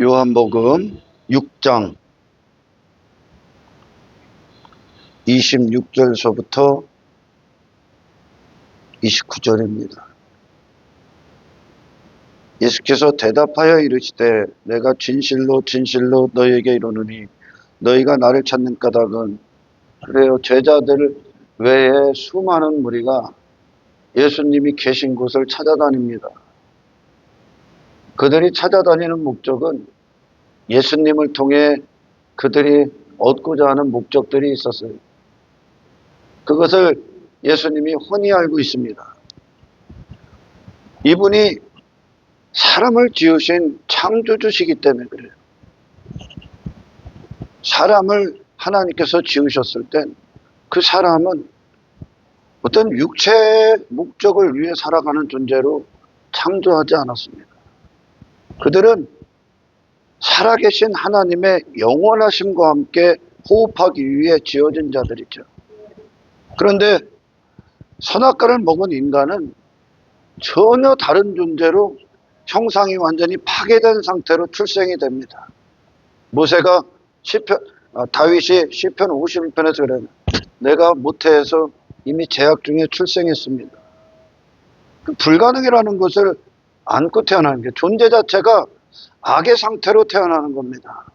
요한복음 6장 26절서부터 29절입니다. 예수께서 대답하여 이르시되 내가 진실로 진실로 너희에게 이르노니 너희가 나를 찾는 까닭은 그래요. 제자들 외에 수많은 무리가 예수님이 계신 곳을 찾아다닙니다. 그들이 찾아다니는 목적은 예수님을 통해 그들이 얻고자 하는 목적들이 있었어요. 그것을 예수님이 훤히 알고 있습니다. 이분이 사람을 지으신 창조주시기 때문에 그래요. 사람을 하나님께서 지으셨을 땐 그 사람은 어떤 육체의 목적을 위해 살아가는 존재로 창조하지 않았습니다. 그들은 살아계신 하나님의 영원하심과 함께 호흡하기 위해 지어진 자들이죠. 그런데 선악과를 먹은 인간은 전혀 다른 존재로 형상이 완전히 파괴된 상태로 출생이 됩니다. 모세가 다윗이 시편 51편에서 그래요. 내가 모태에서 이미 제약 중에 출생했습니다. 불가능이라는 것을 안고 태어나는 게 존재 자체가 악의 상태로 태어나는 겁니다.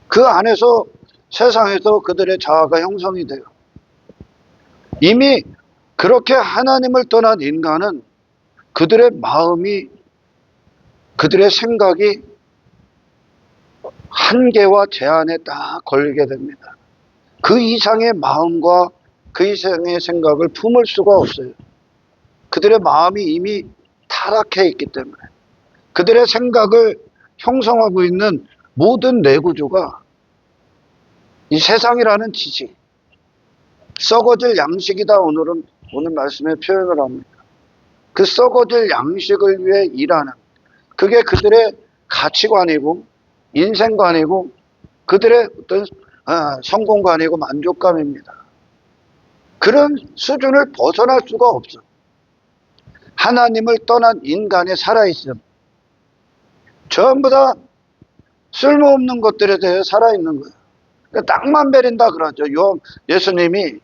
그 안에서 세상에서 그들의 자아가 형성이 돼요. 이미 그렇게 하나님을 떠난 인간은 그들의 마음이, 그들의 생각이 한계와 제한에 딱 걸리게 됩니다. 그 이상의 마음과 그 이상의 생각을 품을 수가 없어요. 그들의 마음이 이미 타락해 있기 때문에 그들의 생각을 형성하고 있는 모든 내구조가 이 세상이라는 지식, 썩어질 양식이다. 오늘 말씀에 표현을 합니다. 그 썩어질 양식을 위해 일하는, 그게 그들의 가치관이고 인생관이고 그들의 어떤 성공관이고 만족감입니다. 그런 수준을 벗어날 수가 없어. 하나님을 떠난 인간의 살아있음, 전부 다 쓸모없는 것들에 대해 살아있는 거예요. 땅만 베린다 그러죠. 예수님이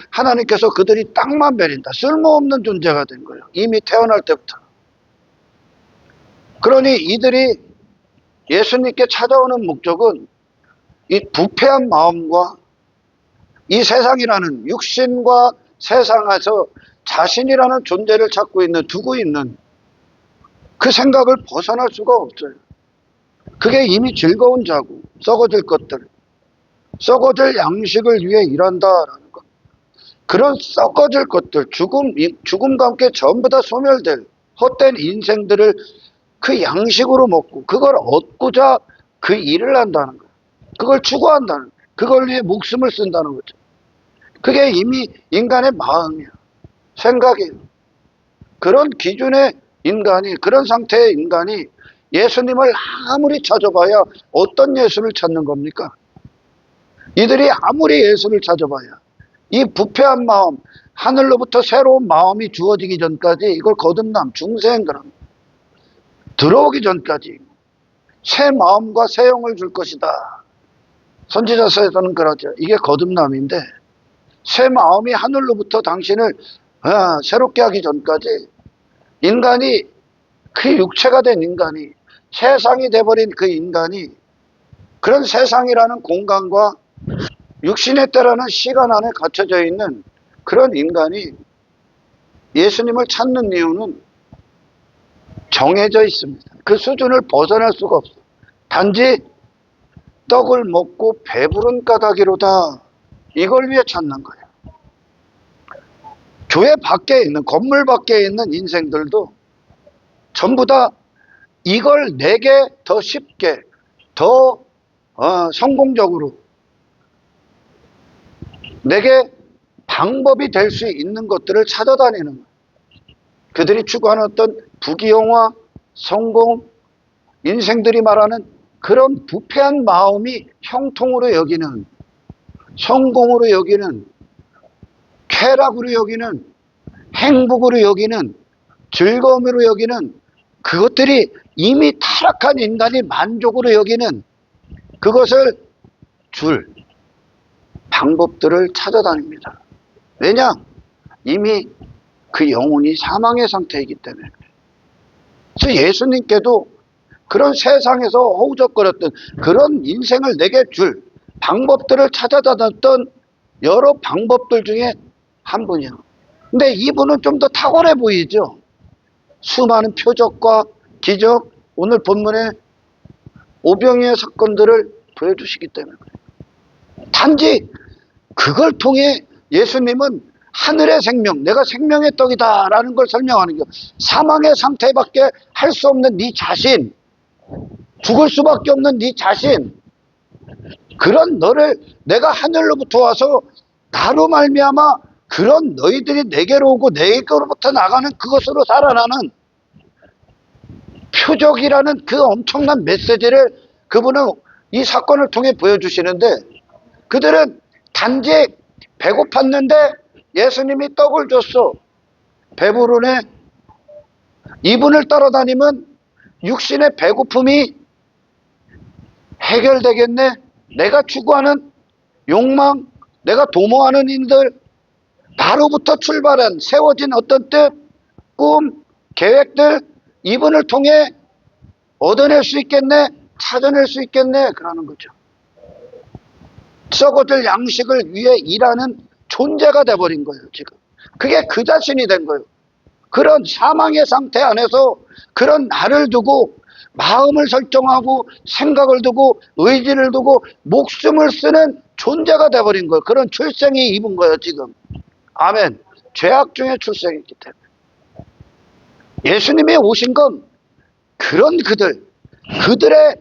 하나님께서 그들이 땅만 베린다, 쓸모없는 존재가 된 거예요. 이미 태어날 때부터. 그러니 이들이 예수님께 찾아오는 목적은 이 부패한 마음과 이 세상이라는 육신과 세상에서 자신이라는 존재를 두고 있는 그 생각을 벗어날 수가 없어요. 그게 이미 즐거운 자고 썩어질 것들, 썩어질 양식을 위해 일한다라는 것. 그런 썩어질 것들, 죽음과 함께 전부 다 소멸될 헛된 인생들을 그 양식으로 먹고 그걸 얻고자 그 일을 한다는 거예요. 그걸 추구한다는 거예요. 그걸 위해 목숨을 쓴다는 거죠. 그게 이미 인간의 마음이야. 생각이에요. 그런 기준의 인간이, 그런 상태의 인간이 예수님을 아무리 찾아봐야 어떤 예수를 찾는 겁니까? 이들이 아무리 예수를 찾아봐야 이 부패한 마음, 하늘로부터 새로운 마음이 주어지기 전까지 이걸 거듭남, 중생그럼 들어오기 전까지 새 마음과 새 영을 줄 것이다. 선지자서에서는 그러죠. 이게 거듭남인데 새 마음이 하늘로부터 당신을 새롭게 하기 전까지 인간이, 그 육체가 된 인간이, 세상이 돼버린 그 인간이, 그런 세상이라는 공간과 육신의 때라는 시간 안에 갇혀져 있는 그런 인간이 예수님을 찾는 이유는 정해져 있습니다. 그 수준을 벗어날 수가 없어요. 단지 떡을 먹고 배부른 까닭이로다, 이걸 위해 찾는 거예요. 교회 밖에 있는, 건물 밖에 있는 인생들도 전부 다 이걸 내게 더 쉽게, 더 성공적으로, 내게 방법이 될 수 있는 것들을 찾아다니는 거예요. 그들이 추구하는 어떤 부귀영화, 성공, 인생들이 말하는 그런 부패한 마음이 형통으로 여기는, 성공으로 여기는, 쾌락으로 여기는, 행복으로 여기는, 즐거움으로 여기는 그것들이 이미 타락한 인간이 만족으로 여기는 그것을 줄 방법들을 찾아다닙니다. 왜냐? 이미 그 영혼이 사망의 상태이기 때문에. 그래서 예수님께도 그런 세상에서 허우적거렸던 그런 인생을 내게 줄 방법들을 찾아다녔던 여러 방법들 중에 한 분이요. 근데 이분은 좀 더 탁월해 보이죠. 수많은 표적과 기적, 오늘 본문에 오병이의 사건들을 보여주시기 때문에 그래요. 단지 그걸 통해 예수님은 하늘의 생명, 내가 생명의 떡이다 라는 걸 설명하는 거예요. 사망의 상태밖에 할 수 없는 네 자신, 죽을 수밖에 없는 네 자신, 그런 너를 내가 하늘로부터 와서 나로 말미암아 그런 너희들이 내게로 오고 내게로부터 나가는 그것으로 살아나는 표적이라는 그 엄청난 메시지를 그분은 이 사건을 통해 보여주시는데, 그들은 단지 배고팠는데 예수님이 떡을 줬어. 배부르네. 이분을 따라다니면 육신의 배고픔이 해결되겠네. 내가 추구하는 욕망, 내가 도모하는 일들, 나로부터 출발한 세워진 어떤 뜻, 꿈, 계획들, 이분을 통해 얻어낼 수 있겠네, 찾아낼 수 있겠네, 그러는 거죠. 썩어질 양식을 위해 일하는 존재가 돼버린 거예요, 지금. 그게 그 자신이 된 거예요. 그런 사망의 상태 안에서 그런 나를 두고 마음을 설정하고 생각을 두고 의지를 두고 목숨을 쓰는 존재가 돼버린 거예요. 그런 출생이 입은 거예요, 지금. 아멘. 죄악 중에 출생했기 때문에. 예수님이 오신 건 그런 그들의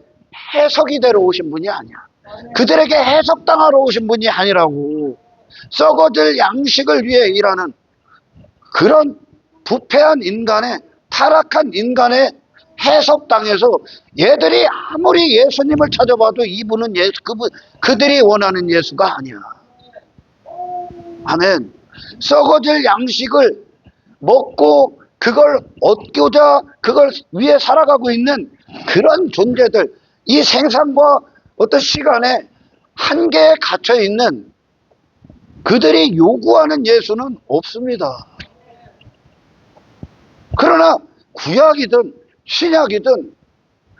해석이대로 오신 분이 아니야. 그들에게 해석당하러 오신 분이 아니라고. 썩어질 양식을 위해 일하는 그런 부패한 인간의, 타락한 인간의 해석당해서 얘들이 아무리 예수님을 찾아봐도 이분은 그들이 원하는 예수가 아니야. 아멘. 썩어질 양식을 먹고 그걸 얻고자 그걸 위해 살아가고 있는 그런 존재들, 이 생산과 어떤 시간에 한계에 갇혀 있는 그들이 요구하는 예수는 없습니다. 그러나 구약이든 신약이든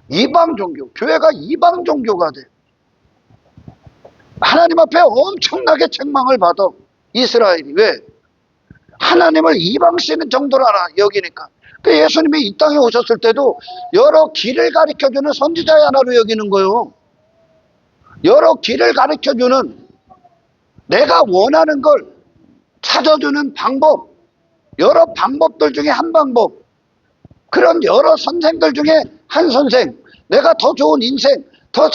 이방 종교, 교회가 이방 종교가 돼. 하나님 앞에 엄청나게 책망을 받아. 이스라엘이. 왜? 하나님을 이방신 정도로 알아 여기니까. 예수님이 이 땅에 오셨을 때도 여러 길을 가르쳐주는 선지자의 하나로 여기는 거예요. 여러 길을 가르쳐주는, 내가 원하는 걸 찾아주는 방법, 여러 방법들 중에 한 방법, 그런 여러 선생들 중에 한 선생, 내가 더 좋은 인생, 더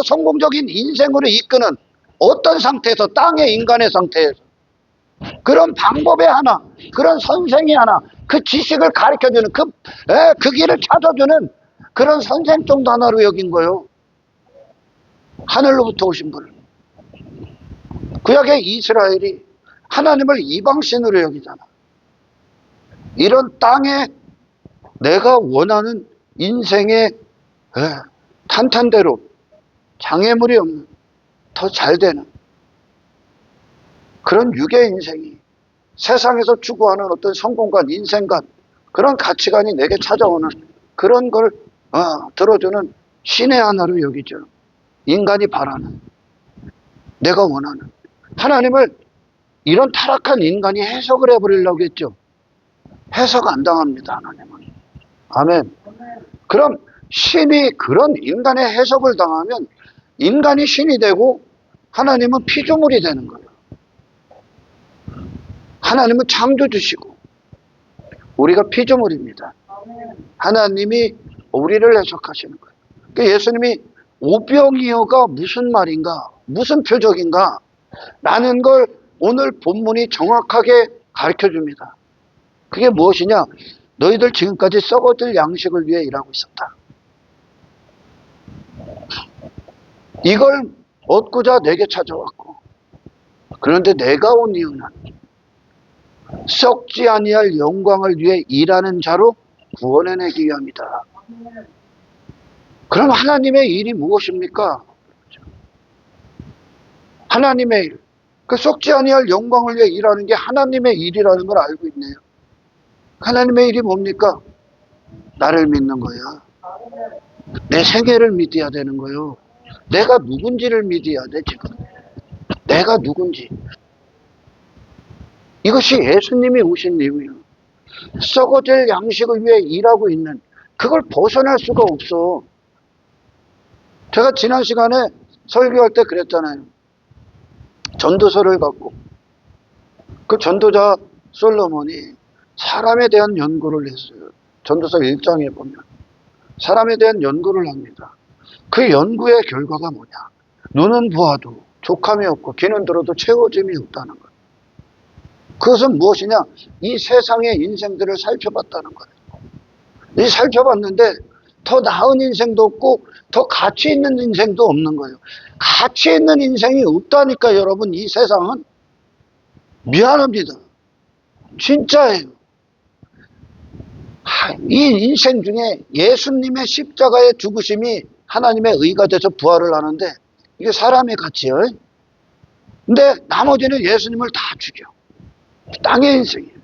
성공적인 인생으로 이끄는 어떤 상태에서, 땅의 인간의 상태에서 그런 방법의 하나, 그런 선생이 하나, 그 지식을 가르쳐주는 그 길을 찾아주는 그런 선생 정도 하나로 여긴 거예요. 하늘로부터 오신 분을. 구약의 이스라엘이 하나님을 이방신으로 여기잖아. 이런 땅에 내가 원하는 인생의 탄탄대로 장애물이 없는, 더 잘되는 그런 육의 인생이, 세상에서 추구하는 어떤 성공관, 인생관, 그런 가치관이 내게 찾아오는 그런 걸 들어주는 신의 하나로 여기죠. 인간이 바라는, 내가 원하는. 하나님을 이런 타락한 인간이 해석을 해버리려고 했죠. 해석 안 당합니다, 하나님은. 아멘. 그럼 신이 그런 인간의 해석을 당하면 인간이 신이 되고 하나님은 피조물이 되는 거예요. 하나님은 창조주시고 우리가 피조물입니다. 하나님이 우리를 해석하시는 거예요. 그러니까 예수님이 오병이어가 무슨 말인가, 무슨 표적인가 라는 걸 오늘 본문이 정확하게 가르쳐 줍니다. 그게 무엇이냐? 너희들 지금까지 썩어질 양식을 위해 일하고 있었다. 이걸 얻고자 내게 찾아왔고, 그런데 내가 온 이유는 썩지 아니할 영광을 위해 일하는 자로 구원해내기 위함이다. 그럼 하나님의 일이 무엇입니까? 하나님의 일. 그 썩지 아니할 영광을 위해 일하는 게 하나님의 일이라는 걸 알고 있네요. 하나님의 일이 뭡니까? 나를 믿는 거야. 내 생애를 믿어야 되는 거요. 내가 누군지를 믿어야 돼, 지금. 내가 누군지. 이것이 예수님이 오신 이유예요. 썩어질 양식을 위해 일하고 있는, 그걸 벗어날 수가 없어. 제가 지난 시간에 설교할 때 그랬잖아요. 전도서를 갖고 그 전도자 솔로몬이 사람에 대한 연구를 했어요. 전도서 1장에 보면 사람에 대한 연구를 합니다. 그 연구의 결과가 뭐냐? 눈은 보아도 족함이 없고 귀는 들어도 채워짐이 없다는 거예요. 그것은 무엇이냐? 이 세상의 인생들을 살펴봤다는 거예요. 이 살펴봤는데 더 나은 인생도 없고 더 가치 있는 인생도 없는 거예요. 가치 있는 인생이 없다니까. 여러분, 이 세상은 미안합니다. 진짜예요. 이 인생 중에 예수님의 십자가의 죽으심이 하나님의 의가 돼서 부활을 하는데 이게 사람의 가치예요. 근데 나머지는 예수님을 다 죽여. 땅의 인생이에요.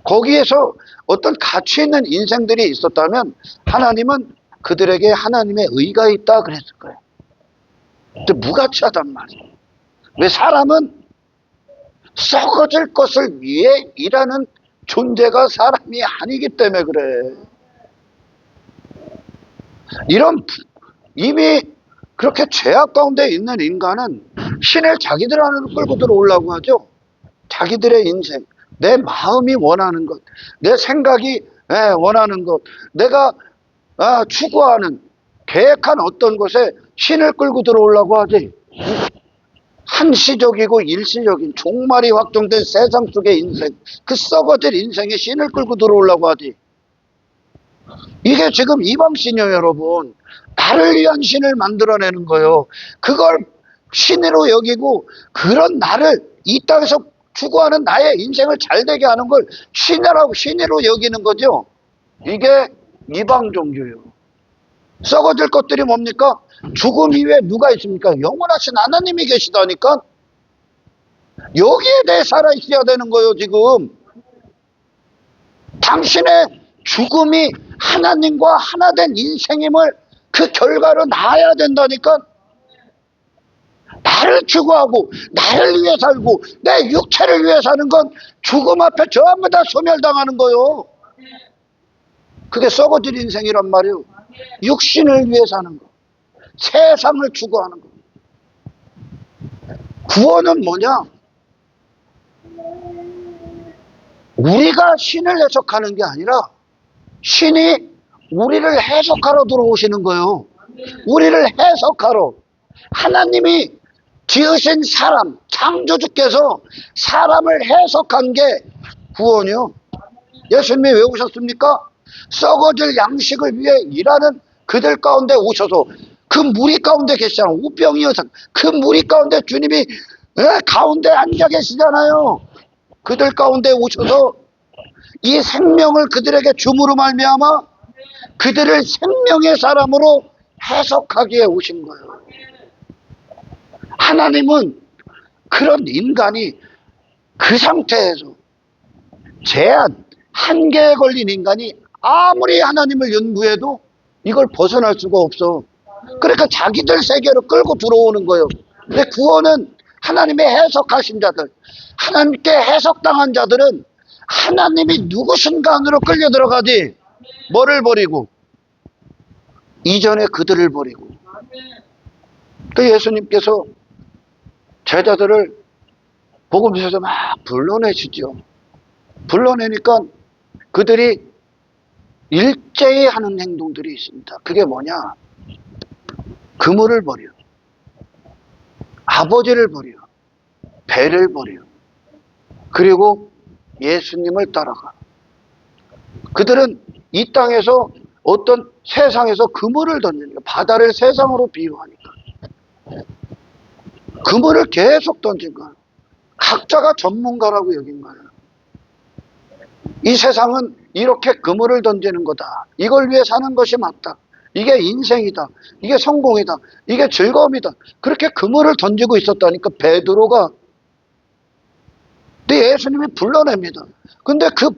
거기에서 어떤 가치 있는 인생들이 있었다면 하나님은 그들에게 하나님의 의가 있다 그랬을 거예요. 근데 무가치하단 말이에요. 왜? 사람은 썩어질 것을 위해 일하는 존재가 사람이 아니기 때문에 그래. 이런 이미 그렇게 죄악 가운데 있는 인간은 신을 자기들 안으로 끌고 들어오려고 하죠. 자기들의 인생, 내 마음이 원하는 것, 내 생각이 원하는 것, 내가 추구하는 계획한 어떤 것에 신을 끌고 들어오려고 하지. 한시적이고 일시적인 종말이 확정된 세상 속의 인생, 그 썩어질 인생에 신을 끌고 들어오려고 하지. 이게 지금 이방신이에요, 여러분. 나를 위한 신을 만들어내는 거예요. 그걸 신으로 여기고 그런 나를 이 땅에서 추구하는 나의 인생을 잘되게 하는 걸 신으로 여기는 거죠. 이게 이방 종교예요. 썩어질 것들이 뭡니까? 죽음 이후에 누가 있습니까? 영원하신 하나님이 계시다니까. 여기에 대해 살아 있어야 되는 거예요. 지금 당신의 죽음이 하나님과 하나 된 인생임을 그 결과로 나아야 된다니까. 나를 추구하고 나를 위해 살고 내 육체를 위해 사는 건 죽음 앞에 전부 다 소멸당하는 거예요. 그게 썩어질 인생이란 말이에요. 육신을 위해 사는 거, 세상을 추구하는 거. 구원은 뭐냐? 우리가 신을 해석하는 게 아니라 신이 우리를 해석하러 들어오시는 거예요. 우리를 해석하러. 하나님이 지으신 사람, 창조주께서 사람을 해석한 게 구원이요. 예수님이 왜 오셨습니까? 썩어질 양식을 위해 일하는 그들 가운데 오셔서 그 무리 가운데 계시잖아요. 우병이어서 그 무리 가운데 주님이 가운데 앉아 계시잖아요. 그들 가운데 오셔서 이 생명을 그들에게 줌으로 말미암아 그들을 생명의 사람으로 해석하기에 오신 거예요. 하나님은 그런 인간이 그 상태에서 제한, 한계에 걸린 인간이 아무리 하나님을 연구해도 이걸 벗어날 수가 없어. 그러니까 자기들 세계로 끌고 들어오는 거예요. 근데 구원은 하나님의 해석하신 자들, 하나님께 해석당한 자들은 하나님이 누구신가 안으로 끌려 들어가지. 뭐를 버리고? 이전에 그들을 버리고. 또 예수님께서 제자들을 복음서에서 막 불러내시죠. 불러내니까 그들이 일제히 하는 행동들이 있습니다. 그게 뭐냐? 그물을 버려, 아버지를 버려, 배를 버려, 그리고 예수님을 따라가. 그들은 이 땅에서 어떤 세상에서 그물을 던지니까, 바다를 세상으로 비유하니까 그물을 계속 던진 거예요. 각자가 전문가라고 여긴 거예요. 이 세상은 이렇게 그물을 던지는 거다. 이걸 위해 사는 것이 맞다. 이게 인생이다. 이게 성공이다. 이게 즐거움이다. 그렇게 그물을 던지고 있었다니까 베드로가. 근데 예수님이 불러냅니다. 근데 그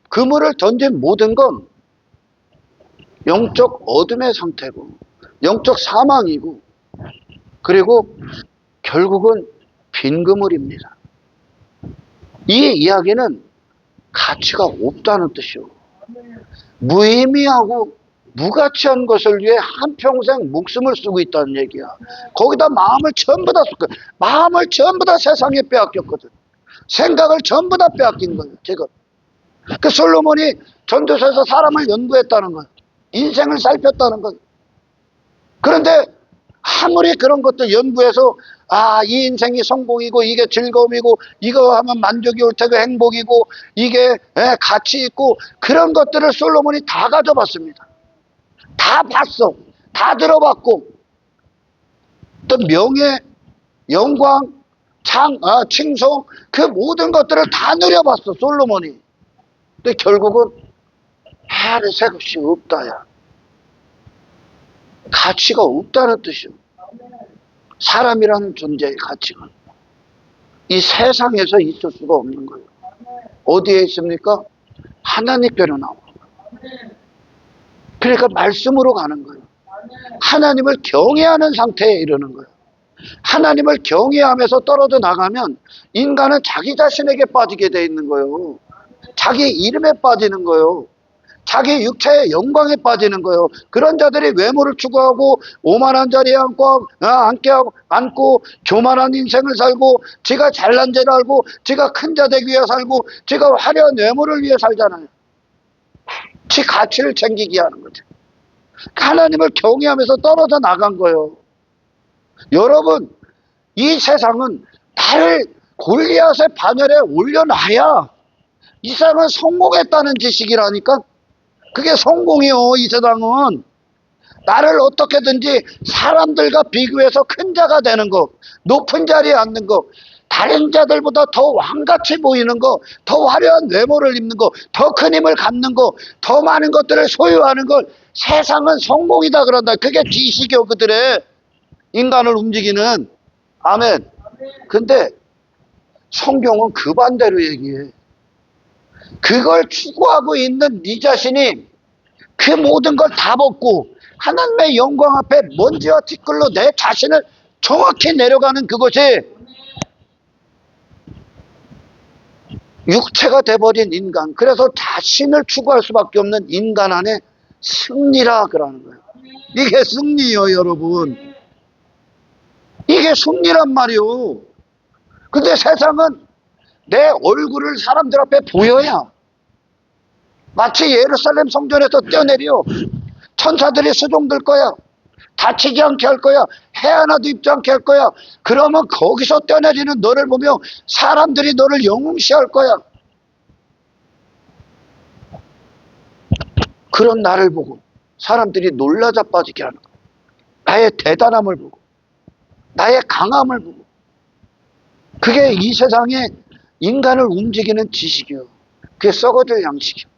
그물을 던진 모든 건 영적 어둠의 상태고 영적 사망이고 그리고 결국은 빈 그물입니다. 이 이야기는 가치가 없다는 뜻이요. 무의미하고 무가치한 것을 위해 한평생 목숨을 쓰고 있다는 얘기야. 거기다 마음을 전부 다 마음을 전부 다 세상에 빼앗겼거든. 생각을 전부 다 빼앗긴 거예요. 지금 그 솔로몬이 전도서에서 사람을 연구했다는 거예요. 인생을 살폈다는 거예요. 그런데 아무리 그런 것들 연구해서 이 인생이 성공이고 이게 즐거움이고 이거 하면 만족이 올 테고 행복이고 이게 가치 있고 그런 것들을 솔로몬이 다 가져봤습니다. 다 봤어. 다 들어봤고 또 명예, 영광, 칭송 그 모든 것들을 다 누려봤어 솔로몬이. 근데 결국은 해를 새 것이 없다야. 가치가 없다는 뜻이요. 사람이라는 존재의 가치가 이 세상에서 있을 수가 없는 거예요. 어디에 있습니까? 하나님께로 나오는 거예요. 그러니까 말씀으로 가는 거예요. 하나님을 경외하는 상태에 이르는 거예요. 하나님을 경외하면서 떨어져 나가면 인간은 자기 자신에게 빠지게 돼 있는 거예요. 자기 이름에 빠지는 거예요. 자기 육체의 영광에 빠지는 거예요. 그런 자들이 외모를 추구하고 오만한 자리에 앉고 교만한 인생을 살고 지가 잘난 줄 알고 지가 큰 자 되기 위해 살고 지가 화려한 외모를 위해 살잖아요. 지 가치를 챙기게 하는 거죠. 하나님을 경외하면서 떨어져 나간 거예요. 여러분, 이 세상은 나를 골리앗의 반열에 올려놔야 이 세상은 성공했다는 지식이라니까. 그게 성공이요. 이 세상은 나를 어떻게든지 사람들과 비교해서 큰 자가 되는 거, 높은 자리에 앉는 거, 다른 자들보다 더 왕같이 보이는 거, 더 화려한 외모를 입는 거, 더 큰 힘을 갖는 거, 더 많은 것들을 소유하는 걸 세상은 성공이다 그런다. 그게 지식이요. 그들의 인간을 움직이는. 아멘. 근데 성경은 그 반대로 얘기해. 그걸 추구하고 있는 네 자신이 그 모든 걸 다 벗고 하나님의 영광 앞에 먼지와 티끌로 내 자신을 정확히 내려가는 그것이 육체가 돼버린 인간, 그래서 자신을 추구할 수밖에 없는 인간 안에 승리라 그러는 거예요. 이게 승리예요. 여러분, 이게 승리란 말이요. 근데 세상은 내 얼굴을 사람들 앞에 보여야 마치 예루살렘 성전에서 뛰어내려 천사들이 수종들 거야. 다치지 않게 할 거야. 해 하나도 입지 않게 할 거야. 그러면 거기서 뛰어내리는 너를 보며 사람들이 너를 영웅시할 거야. 그런 나를 보고 사람들이 놀라 자빠지게 하는 거야. 나의 대단함을 보고 나의 강함을 보고. 그게 이 세상에 인간을 움직이는 지식이요. 그게 썩어질 양식이요.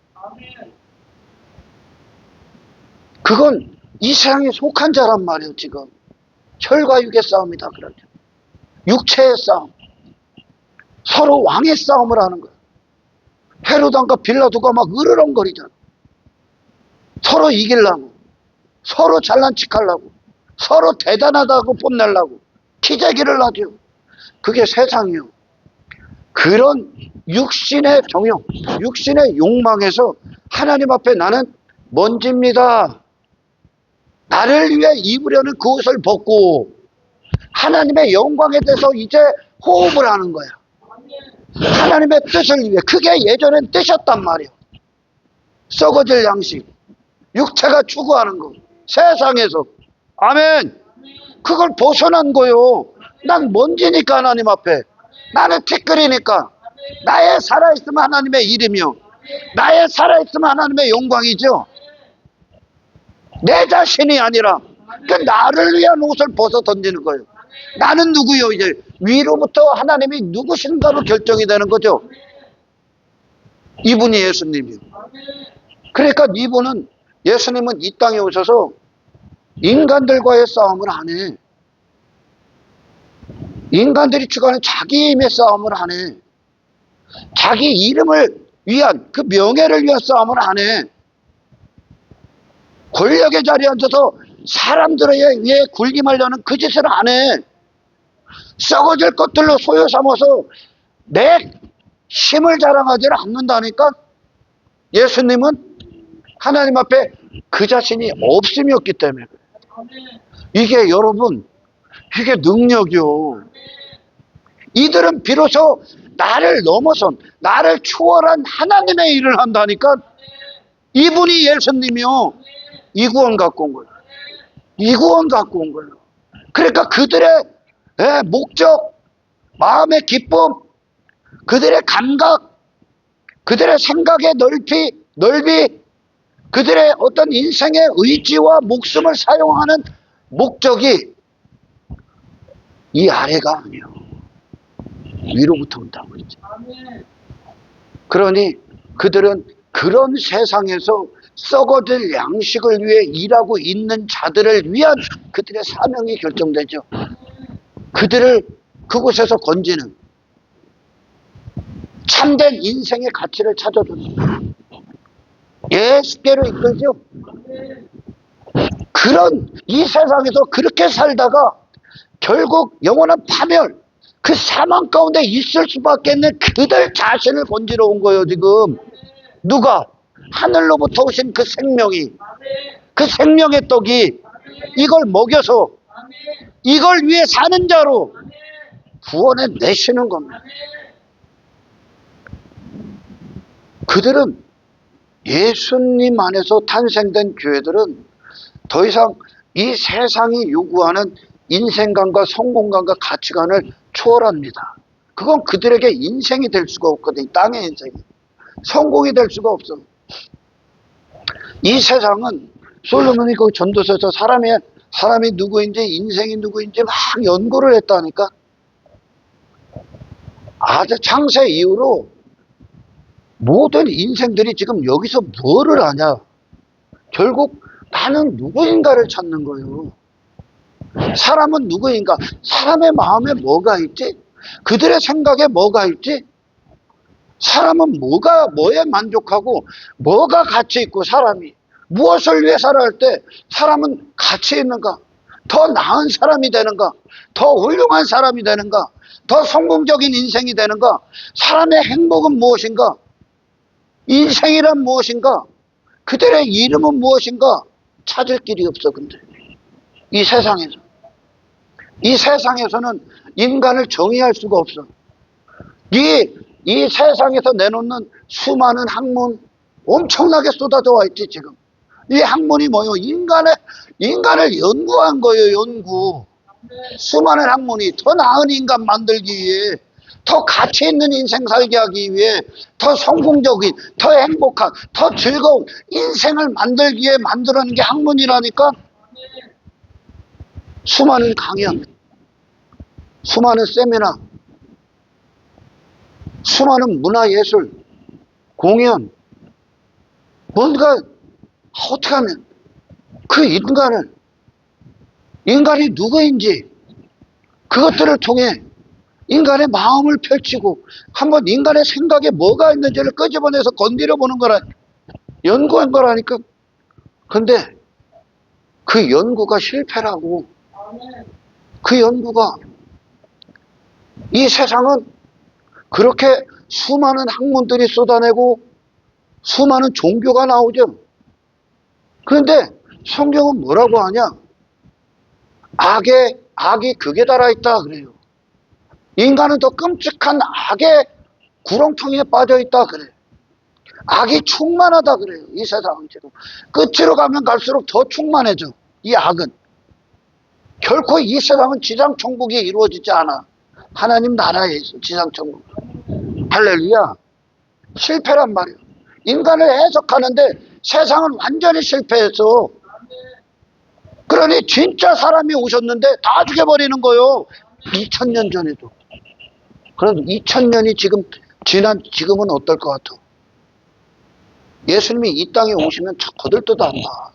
그건 이 세상에 속한 자란 말이에요. 지금 혈과 육의 싸움이다 그러죠. 육체의 싸움, 서로 왕의 싸움을 하는 거예요. 헤로당과 빌라도가 막 으르렁거리잖아. 서로 이기려고, 서로 잘난 척하려고, 서로 대단하다고 뽐내려고 기재기를 하죠. 그게 세상이요. 그런 육신의 정욕, 육신의 욕망에서 하나님 앞에 나는 먼지입니다. 나를 위해 입으려는 그 옷을 벗고 하나님의 영광에 대해서 이제 호흡을 하는 거야. 하나님의 뜻을 위해. 그게 예전엔 뜻이었단 말이야. 썩어질 양식, 육체가 추구하는 거, 세상에서. 아멘. 그걸 벗어난 거요. 난 먼지니까 하나님 앞에. 나는 티끌이니까. 나의 살아있으면 하나님의 이름이요. 나의 살아있으면 하나님의 영광이죠. 내 자신이 아니라 그 나를 위한 옷을 벗어 던지는 거예요. 나는 누구요? 이제 위로부터 하나님이 누구신가로 결정이 되는 거죠. 이분이 예수님이요. 그러니까 이분은, 예수님은 이 땅에 오셔서 인간들과의 싸움을 안 해. 인간들이 추구하는 자기 힘의 싸움을 안 해. 자기 이름을 위한, 그 명예를 위한 싸움을 안 해. 권력의 자리에 앉아서 사람들에 의해 굴림하려는 그 짓을 안 해. 썩어질 것들로 소유 삼아서 내 힘을 자랑하지 않는다니까. 예수님은 하나님 앞에 그 자신이 없음이었기 때문에. 이게 여러분, 이게 능력이요. 이들은 비로소 나를 넘어선, 나를 초월한 하나님의 일을 한다니까. 이분이 예수님이요. 이 구원 갖고 온 거예요. 이 구원 갖고 온 거예요. 그러니까 그들의 목적, 마음의 기쁨, 그들의 감각, 그들의 생각의 넓이, 그들의 어떤 인생의 의지와 목숨을 사용하는 목적이 이 아래가 아니에요. 위로부터 온다고 그러죠. 그러니 그들은 그런 세상에서 썩어질 양식을 위해 일하고 있는 자들을 위한 그들의 사명이 결정되죠. 그들을 그곳에서 건지는, 참된 인생의 가치를 찾아주는, 예수께로 이끌죠. 그런 이 세상에서 그렇게 살다가 결국 영원한 파멸, 그 사망 가운데 있을 수밖에 없는 그들 자신을 건지러 온 거예요. 지금 누가? 하늘로부터 오신 그 생명이, 그 생명의 떡이 이걸 먹여서 이걸 위해 사는 자로 구원해 내시는 겁니다. 그들은, 예수님 안에서 탄생된 교회들은 더 이상 이 세상이 요구하는 인생관과 성공관과 가치관을 초월합니다. 그건 그들에게 인생이 될 수가 없거든요. 땅의 인생이. 성공이 될 수가 없어. 이 세상은, 솔로몬이 그 전도서에서 사람이 누구인지, 인생이 누구인지 막 연구를 했다니까. 아주 창세 이후로 모든 인생들이 지금 여기서 뭐를 하냐. 결국 나는 누구인가를 찾는 거예요. 사람은 누구인가? 사람의 마음에 뭐가 있지? 그들의 생각에 뭐가 있지? 사람은 뭐에 만족하고 뭐가 가치 있고, 사람이 무엇을 위해 살아야 할 때 사람은 가치 있는가? 더 나은 사람이 되는가? 더 훌륭한 사람이 되는가? 더 성공적인 인생이 되는가? 사람의 행복은 무엇인가? 인생이란 무엇인가? 그들의 이름은 무엇인가? 찾을 길이 없어. 근데 이 세상에서는 인간을 정의할 수가 없어. 이 세상에서 내놓는 수많은 학문, 엄청나게 쏟아져 와 있지. 지금 이 학문이 뭐예요? 인간을 연구한 거예요. 연구. 수많은 학문이 더 나은 인간 만들기 위해, 더 가치 있는 인생 살게 하기 위해, 더 성공적인, 더 행복한, 더 즐거운 인생을 만들기 위해 만들어낸 게 학문이라니까. 수많은 강연, 수많은 세미나, 수많은 문화예술, 공연, 뭔가 어떻게 하면 그 인간이 누구인지 그것들을 통해 인간의 마음을 펼치고 한번 인간의 생각에 뭐가 있는지를 끄집어내서 건드려 보는 거라, 연구한 거라니까. 근데 그 연구가 실패라고. 그 연구가, 이 세상은 그렇게 수많은 학문들이 쏟아내고 수많은 종교가 나오죠. 그런데 성경은 뭐라고 하냐? 악이 극에 달아있다 그래요. 인간은 더 끔찍한 악의 구렁텅이에 빠져있다 그래요. 악이 충만하다 그래요. 이 세상은 지금 끝으로 가면 갈수록 더 충만해져. 이 악은 결코 이 세상은 지상천국이 이루어지지 않아. 하나님 나라에 있어 지상천국. 할렐루야. 실패란 말이에요. 인간을 해석하는데 세상은 완전히 실패했어. 그러니 진짜 사람이 오셨는데 다 죽여버리는 거예요. 2000년 전에도. 그럼 2000년이 지금은 어떨 것 같아? 예수님이 이 땅에 오시면 거들떠도 안 봐.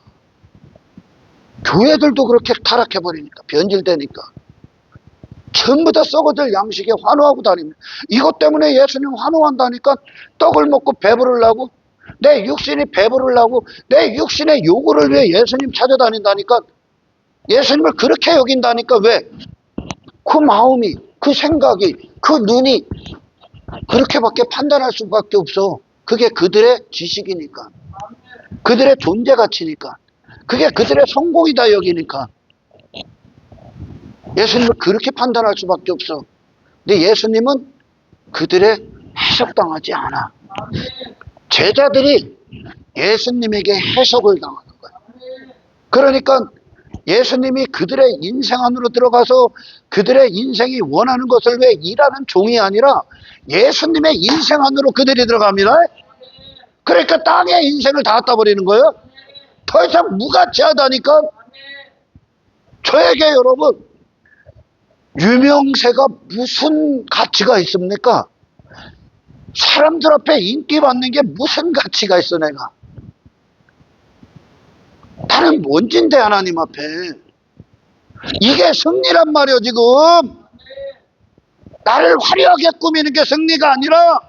교회들도 그렇게 타락해버리니까, 변질되니까. 전부 다 썩어질 양식에 환호하고 다닙니다. 이것 때문에 예수님 환호한다니까. 떡을 먹고 배부르려고, 내 육신이 배부르려고, 내 육신의 요구를 위해 예수님 찾아다닌다니까. 예수님을 그렇게 여긴다니까. 왜? 그 마음이, 그 생각이, 그 눈이 그렇게밖에 판단할 수밖에 없어. 그게 그들의 지식이니까, 그들의 존재 가치니까, 그게 그들의 성공이다 여기니까. 예수님을 그렇게 판단할 수밖에 없어. 근데 예수님은 그들의 해석당하지 않아. 제자들이 예수님에게 해석을 당하는 거야. 그러니까 예수님이 그들의 인생 안으로 들어가서 그들의 인생이 원하는 것을 왜 일하는 종이 아니라 예수님의 인생 안으로 그들이 들어갑니다. 그러니까 땅에 인생을 다 갖다 버리는 거예요. 더 이상 무가치하다니까. 저에게 여러분, 유명세가 무슨 가치가 있습니까? 사람들 앞에 인기 받는 게 무슨 가치가 있어. 내가 나는 뭔진데 하나님 앞에. 이게 승리란 말이에요. 지금 나를 화려하게 꾸미는 게 승리가 아니라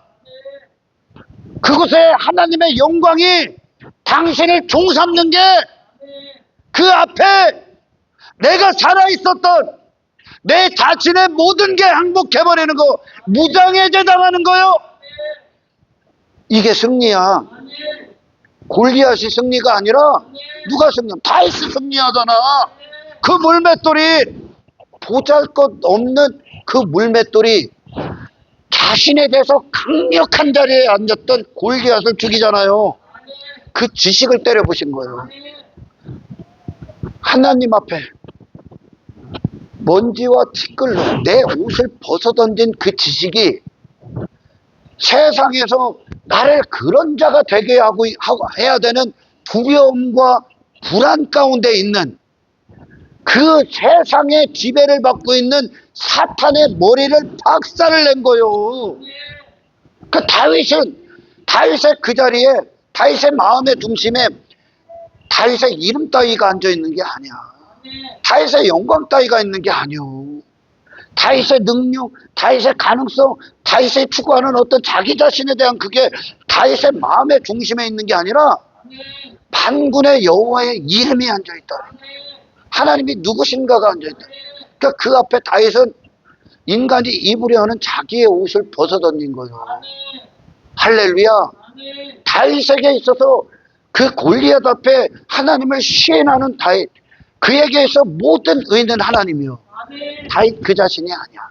그곳에 하나님의 영광이 당신을 종삼는 게 그 앞에 내가 살아있었던 내 자신의 모든 게 항복해버리는 거, 무장해제 당하는 거요. 이게 승리야. 골리앗이 승리가 아니라 누가 승리하면 다윗이 승리하잖아. 그 물맷돌이, 보잘것없는 그 물맷돌이 자신에 대해서 강력한 자리에 앉았던 골리앗을 죽이잖아요. 그 지식을 때려보신 거예요. 하나님 앞에 먼지와 티끌로 내 옷을 벗어던진 그 지식이 세상에서 나를 그런 자가 되게 하고 해야 되는 두려움과 불안 가운데 있는 그 세상의 지배를 받고 있는 사탄의 머리를 박살을 낸 거요. 그 다윗의 그 자리에, 다윗의 마음의 중심에 다윗의 이름 따위가 앉아 있는 게 아니야. 다윗의 영광 따위가 있는 게 아니오. 다윗의 능력, 다윗의 가능성, 다윗이 추구하는 어떤 자기 자신에 대한 그게 다윗의 마음의 중심에 있는 게 아니라 만군의 여호와의 이름이 앉아있다. 하나님이 누구신가가 앉아있다. 그러니까 그 앞에 다윗은 인간이 입으려 하는 자기의 옷을 벗어던진 거예요. 할렐루야. 다윗에게 있어서 그 골리앗 앞에 하나님을 시인하는 다윗, 그에게서 모든 의는 하나님이요. 다윗 그 자신이 아니야.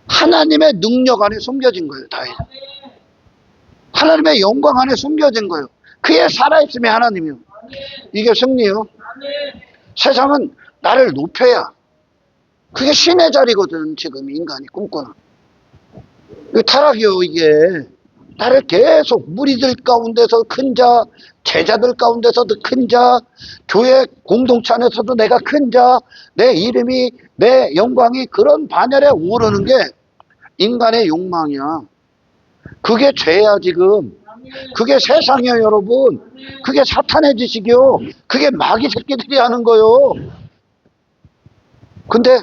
하나님의 능력 안에 숨겨진 거예요. 다윗. 하나님의 영광 안에 숨겨진 거예요. 그에 살아있음이 하나님이요. 이게 승리요. 세상은 나를 높여야, 그게 신의 자리거든. 지금 인간이 꿈꾸는 이게 타락이요. 이게 나를 계속 무리들 가운데서 큰 자, 제자들 가운데서도 큰 자, 교회 공동체 안에서도 내가 큰 자, 내 이름이, 내 영광이 그런 반열에 오르는 게 인간의 욕망이야. 그게 죄야. 지금 그게 세상이에요. 여러분, 그게 사탄의 지식이요. 그게 마귀 새끼들이 하는 거요. 근데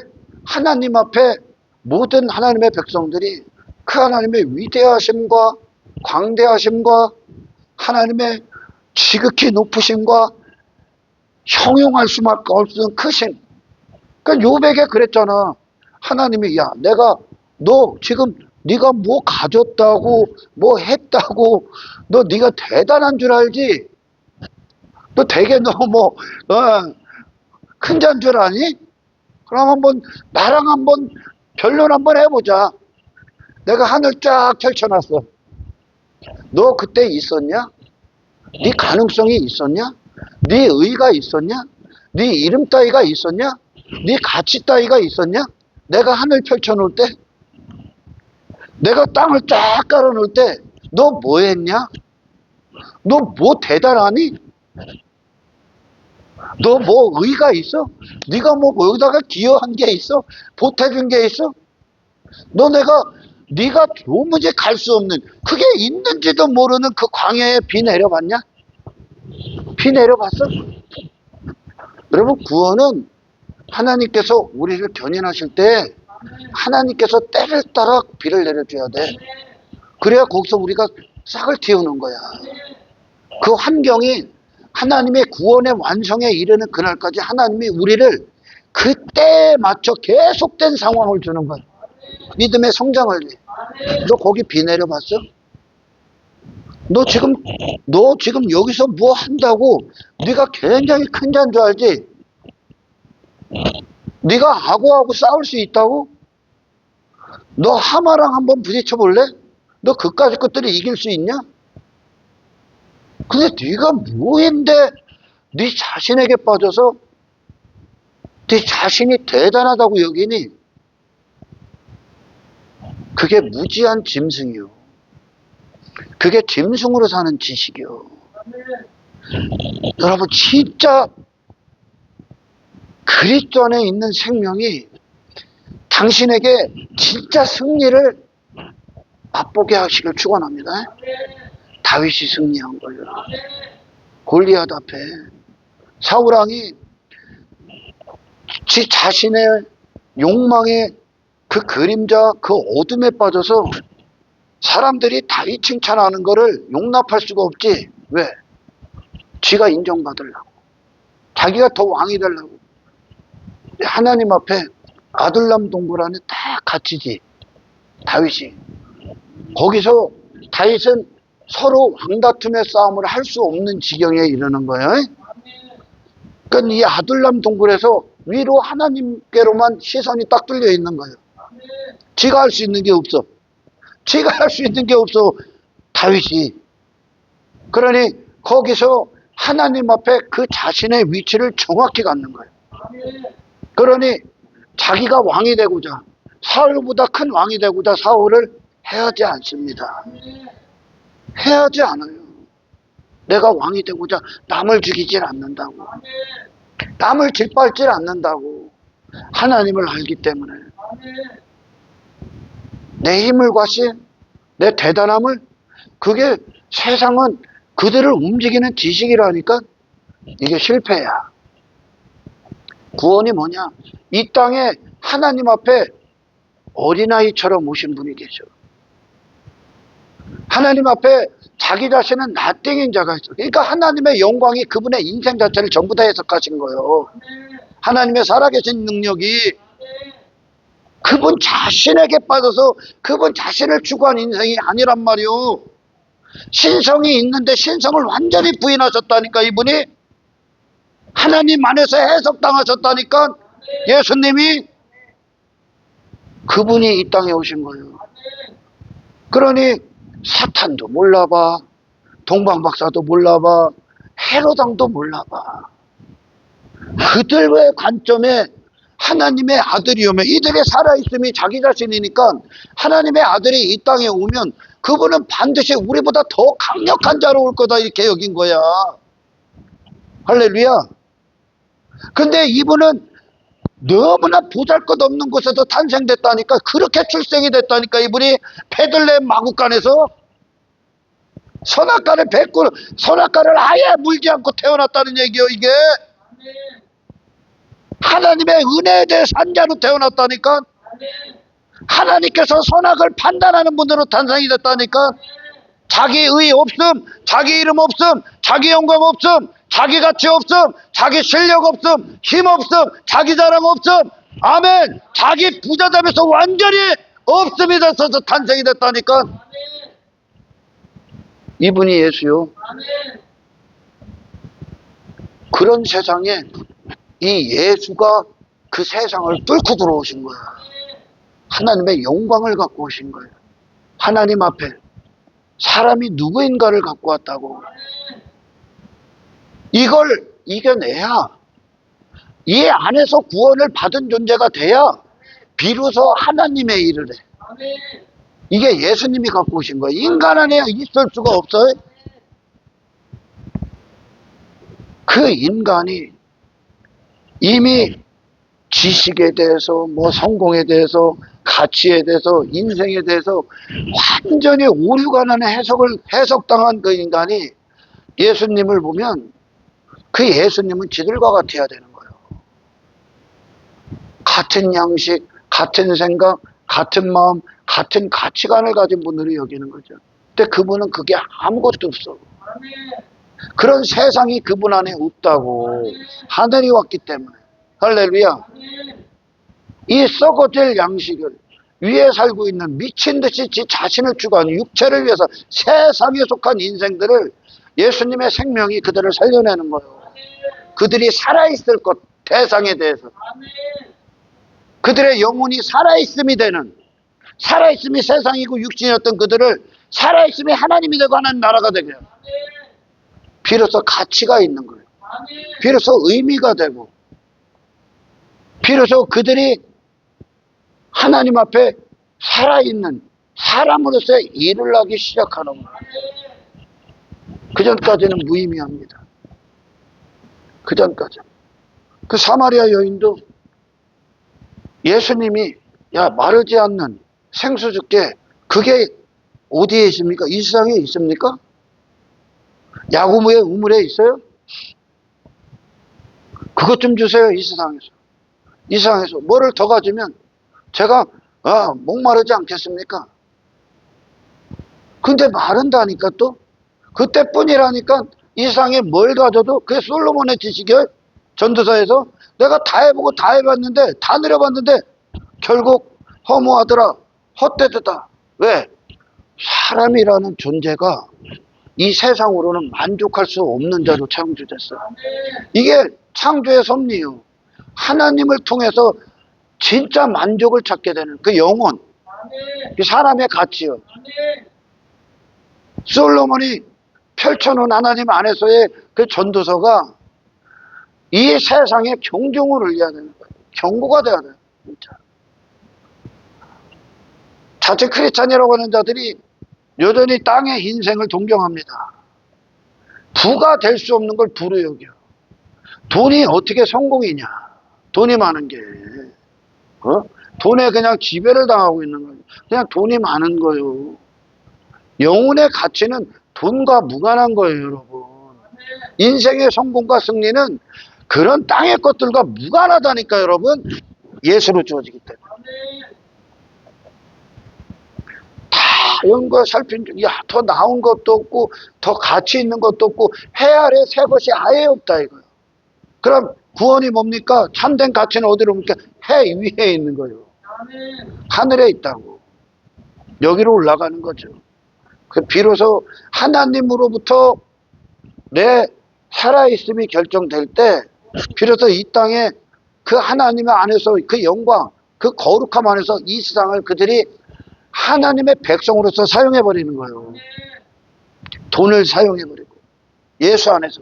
하나님 앞에 모든 하나님의 백성들이 그 하나님의 위대하심과 광대하심과 하나님의 지극히 높으심과 형용할 수밖에 없는 크심. 그러니까 요백에 그랬잖아. 하나님이, 야, 내가 너 지금 네가 뭐 가졌다고 뭐 했다고 너 네가 대단한 줄 알지? 너 되게 너 뭐 큰 자인 줄 아니? 그럼 한번 나랑 한번 변론 한번 해보자. 내가 하늘 쫙 펼쳐놨어. 너 그때 있었냐? 네 가능성이 있었냐? 네 의가 있었냐? 네 이름 따위가 있었냐? 네 가치 따위가 있었냐? 내가 하늘 펼쳐놓을 때, 내가 땅을 쫙 깔아놓을 때 너 뭐 했냐? 너 뭐 대단하니? 너 뭐 의가 있어? 네가 뭐 여기다가 기여한 게 있어? 보태준 게 있어? 너 내가 네가 도무지 갈 수 없는, 그게 있는지도 모르는 그 광야에 비 내려봤냐? 비 내려봤어? 여러분, 구원은 하나님께서 우리를 견인하실 때 하나님께서 때를 따라 비를 내려줘야 돼. 그래야 거기서 우리가 싹을 틔우는 거야. 그 환경이 하나님의 구원의 완성에 이르는 그날까지 하나님이 우리를 그 때에 맞춰 계속된 상황을 주는 거야. 믿음의 성장을 위해. 너 거기 비 내려봤어? 너 지금 여기서 뭐 한다고 네가 굉장히 큰 자인 줄 알지? 네가 악어하고 싸울 수 있다고? 너 하마랑 한번 부딪혀 볼래? 너 그까짓 것들이 이길 수 있냐? 근데 네가 뭐인데 네 자신에게 빠져서 네 자신이 대단하다고 여기니? 그게 무지한 짐승이요. 그게 짐승으로 사는 지식이요. 여러분, 진짜 그리스도 안에 있는 생명이 당신에게 진짜 승리를 맛보게 하시길 축원합니다. 다윗이 승리한 거예요. 골리앗 앞에 사울왕이 지 자신의 욕망의 그 그림자, 그 어둠에 빠져서 사람들이 다윗 칭찬하는 거를 용납할 수가 없지. 왜? 지가 인정받으려고, 자기가 더 왕이 되려고. 하나님 앞에 아둘람 동굴 안에 딱 갇히지, 다윗이. 거기서 다윗은 서로 왕다툼의 싸움을 할 수 없는 지경에 이르는 거예요. 그러니까 이 아둘람 동굴에서 위로 하나님께로만 시선이 딱 뚫려 있는 거예요. 지가 할 수 있는 게 없어. 지가 할 수 있는 게 없어, 다윗이. 그러니 거기서 하나님 앞에 그 자신의 위치를 정확히 갖는 거예요. 그러니 자기가 왕이 되고자, 사울보다 큰 왕이 되고자 사울을 해하지 않습니다. 해하지 않아요. 내가 왕이 되고자 남을 죽이질 않는다고, 남을 짓밟질 않는다고. 하나님을 알기 때문에 내 힘을 과시, 내 대단함을, 그게 세상은 그들을 움직이는 지식이라니까 이게 실패야. 구원이 뭐냐? 이 땅에 하나님 앞에 어린아이처럼 오신 분이 계셔. 하나님 앞에 자기 자신은 나땡인 자가 있어. 그러니까 하나님의 영광이 그분의 인생 자체를 전부 다 해석하신 거예요. 하나님의 살아계신 능력이 그분 자신에게 빠져서 그분 자신을 추구한 인생이 아니란 말이요. 신성이 있는데 신성을 완전히 부인하셨다니까, 이분이. 하나님 안에서 해석당하셨다니까, 예수님이. 그분이 이 땅에 오신 거예요. 그러니 사탄도 몰라봐, 동방박사도 몰라봐, 헤로당도 몰라봐. 그들의 관점에 하나님의 아들이오면, 이들의 살아있음이 자기 자신이니까 하나님의 아들이 이 땅에 오면 그분은 반드시 우리보다 더 강력한 자로 올 거다, 이렇게 여긴 거야. 할렐루야. 근데 이분은 너무나 보잘것없는 곳에서 탄생됐다니까, 그렇게 출생이 됐다니까. 이분이 베들레헴 마구간에서 선악과를 뱉고 선악과를 아예 물지 않고 태어났다는 얘기예요. 이게 하나님의 은혜에 대해 산자로 태어났다니까. 하나님께서 선악을 판단하는 분으로 탄생이 됐다니까. 자기 의 없음, 자기 이름 없음, 자기 영광 없음, 자기 가치 없음, 자기 실력 없음, 힘 없음, 자기 자랑 없음. 아멘. 자기 부자답에서 완전히 없음이 됐어서 탄생이 됐다니까. 이분이 예수요. 그런 세상에 이 예수가 그 세상을 뚫고 들어오신 거야. 하나님의 영광을 갖고 오신 거예요. 하나님 앞에 사람이 누구인가를 갖고 왔다고. 이걸 이겨내야, 이 안에서 구원을 받은 존재가 돼야 비로소 하나님의 일을 해. 이게 예수님이 갖고 오신 거예요. 인간 안에 있을 수가 없어요. 그 인간이 이미 지식에 대해서, 뭐 성공에 대해서, 가치에 대해서, 인생에 대해서 완전히 오류가는 해석당한 그 인간이 예수님을 보면 그 예수님은 지들과 같아야 되는 거예요. 같은 양식, 같은 생각, 같은 마음, 같은 가치관을 가진 분들이 여기는 거죠. 근데 그분은 그게 아무것도 없어. 그런 세상이 그분 안에 없다고. 하늘이 왔기 때문에. 할렐루야. 이 썩어질 양식을 위에 살고 있는 미친 듯이 지 자신을 추구하는 육체를 위해서 세상에 속한 인생들을 예수님의 생명이 그들을 살려내는 거예요. 그들이 살아있을 것, 대상에 대해서. 그들의 영혼이 살아있음이 되는, 살아있음이 세상이고 육신이었던 그들을 살아있음이 하나님이 되고 하나님 나라가 되게 해요. 비로소 가치가 있는 거예요. 비로소 의미가 되고, 비로소 그들이 하나님 앞에 살아있는 사람으로서의 일을 하기 시작하는 거예요. 그전까지는 무의미합니다. 그전까지. 그 사마리아 여인도 예수님이 야 마르지 않는 생수 줄게. 그게 어디에 있습니까? 이 세상에 있습니까? 야구무의 우물에 있어요? 그것 좀 주세요. 이 세상에서. 이 세상에서 뭐를 더 가지면 제가 목마르지 않겠습니까? 근데 마른다니까 또. 그때뿐이라니까 이 세상에 뭘 가져도 그게 솔로몬의 지식이에요. 전도서에서 내가 다 해보고 다 해봤는데 다 누려봤는데 결국 허무하더라. 헛되다. 왜? 사람이라는 존재가 이 세상으로는 만족할 수 없는 자로 창조됐어요. 이게 창조의 섭리요. 하나님을 통해서 진짜 만족을 찾게 되는 그 영혼, 그 사람의 가치요. 솔로몬이 펼쳐놓은 하나님 안에서의 그 전도서가 이 세상에 경종을 울려야 되는 거예요. 경고가 돼야 돼요. 진짜. 자체 크리스찬이라고 하는 자들이 여전히 땅의 인생을 동경합니다. 부가 될 수 없는 걸 부로 여겨. 돈이 어떻게 성공이냐. 돈이 많은 게. 돈에 그냥 지배를 당하고 있는 거예요. 그냥 돈이 많은 거예요. 영혼의 가치는 돈과 무관한 거예요, 여러분. 인생의 성공과 승리는 그런 땅의 것들과 무관하다니까, 여러분. 예수로 주어지기 때문에. 다 연구해 살핀 중, 더 나은 것도 없고, 더 가치 있는 것도 없고, 해 아래 새 것이 아예 없다, 이거예요. 그럼 구원이 뭡니까? 참된 가치는 어디로 옵니까? 해 위에 있는 거예요. 하늘에 있다고. 여기로 올라가는 거죠. 비로소 하나님으로부터 내 살아있음이 결정될 때 비로소 이 땅에 그 하나님의 안에서 그 영광, 그 거룩함 안에서 이 세상을 그들이 하나님의 백성으로서 사용해버리는 거예요. 돈을 사용해버리고 예수 안에서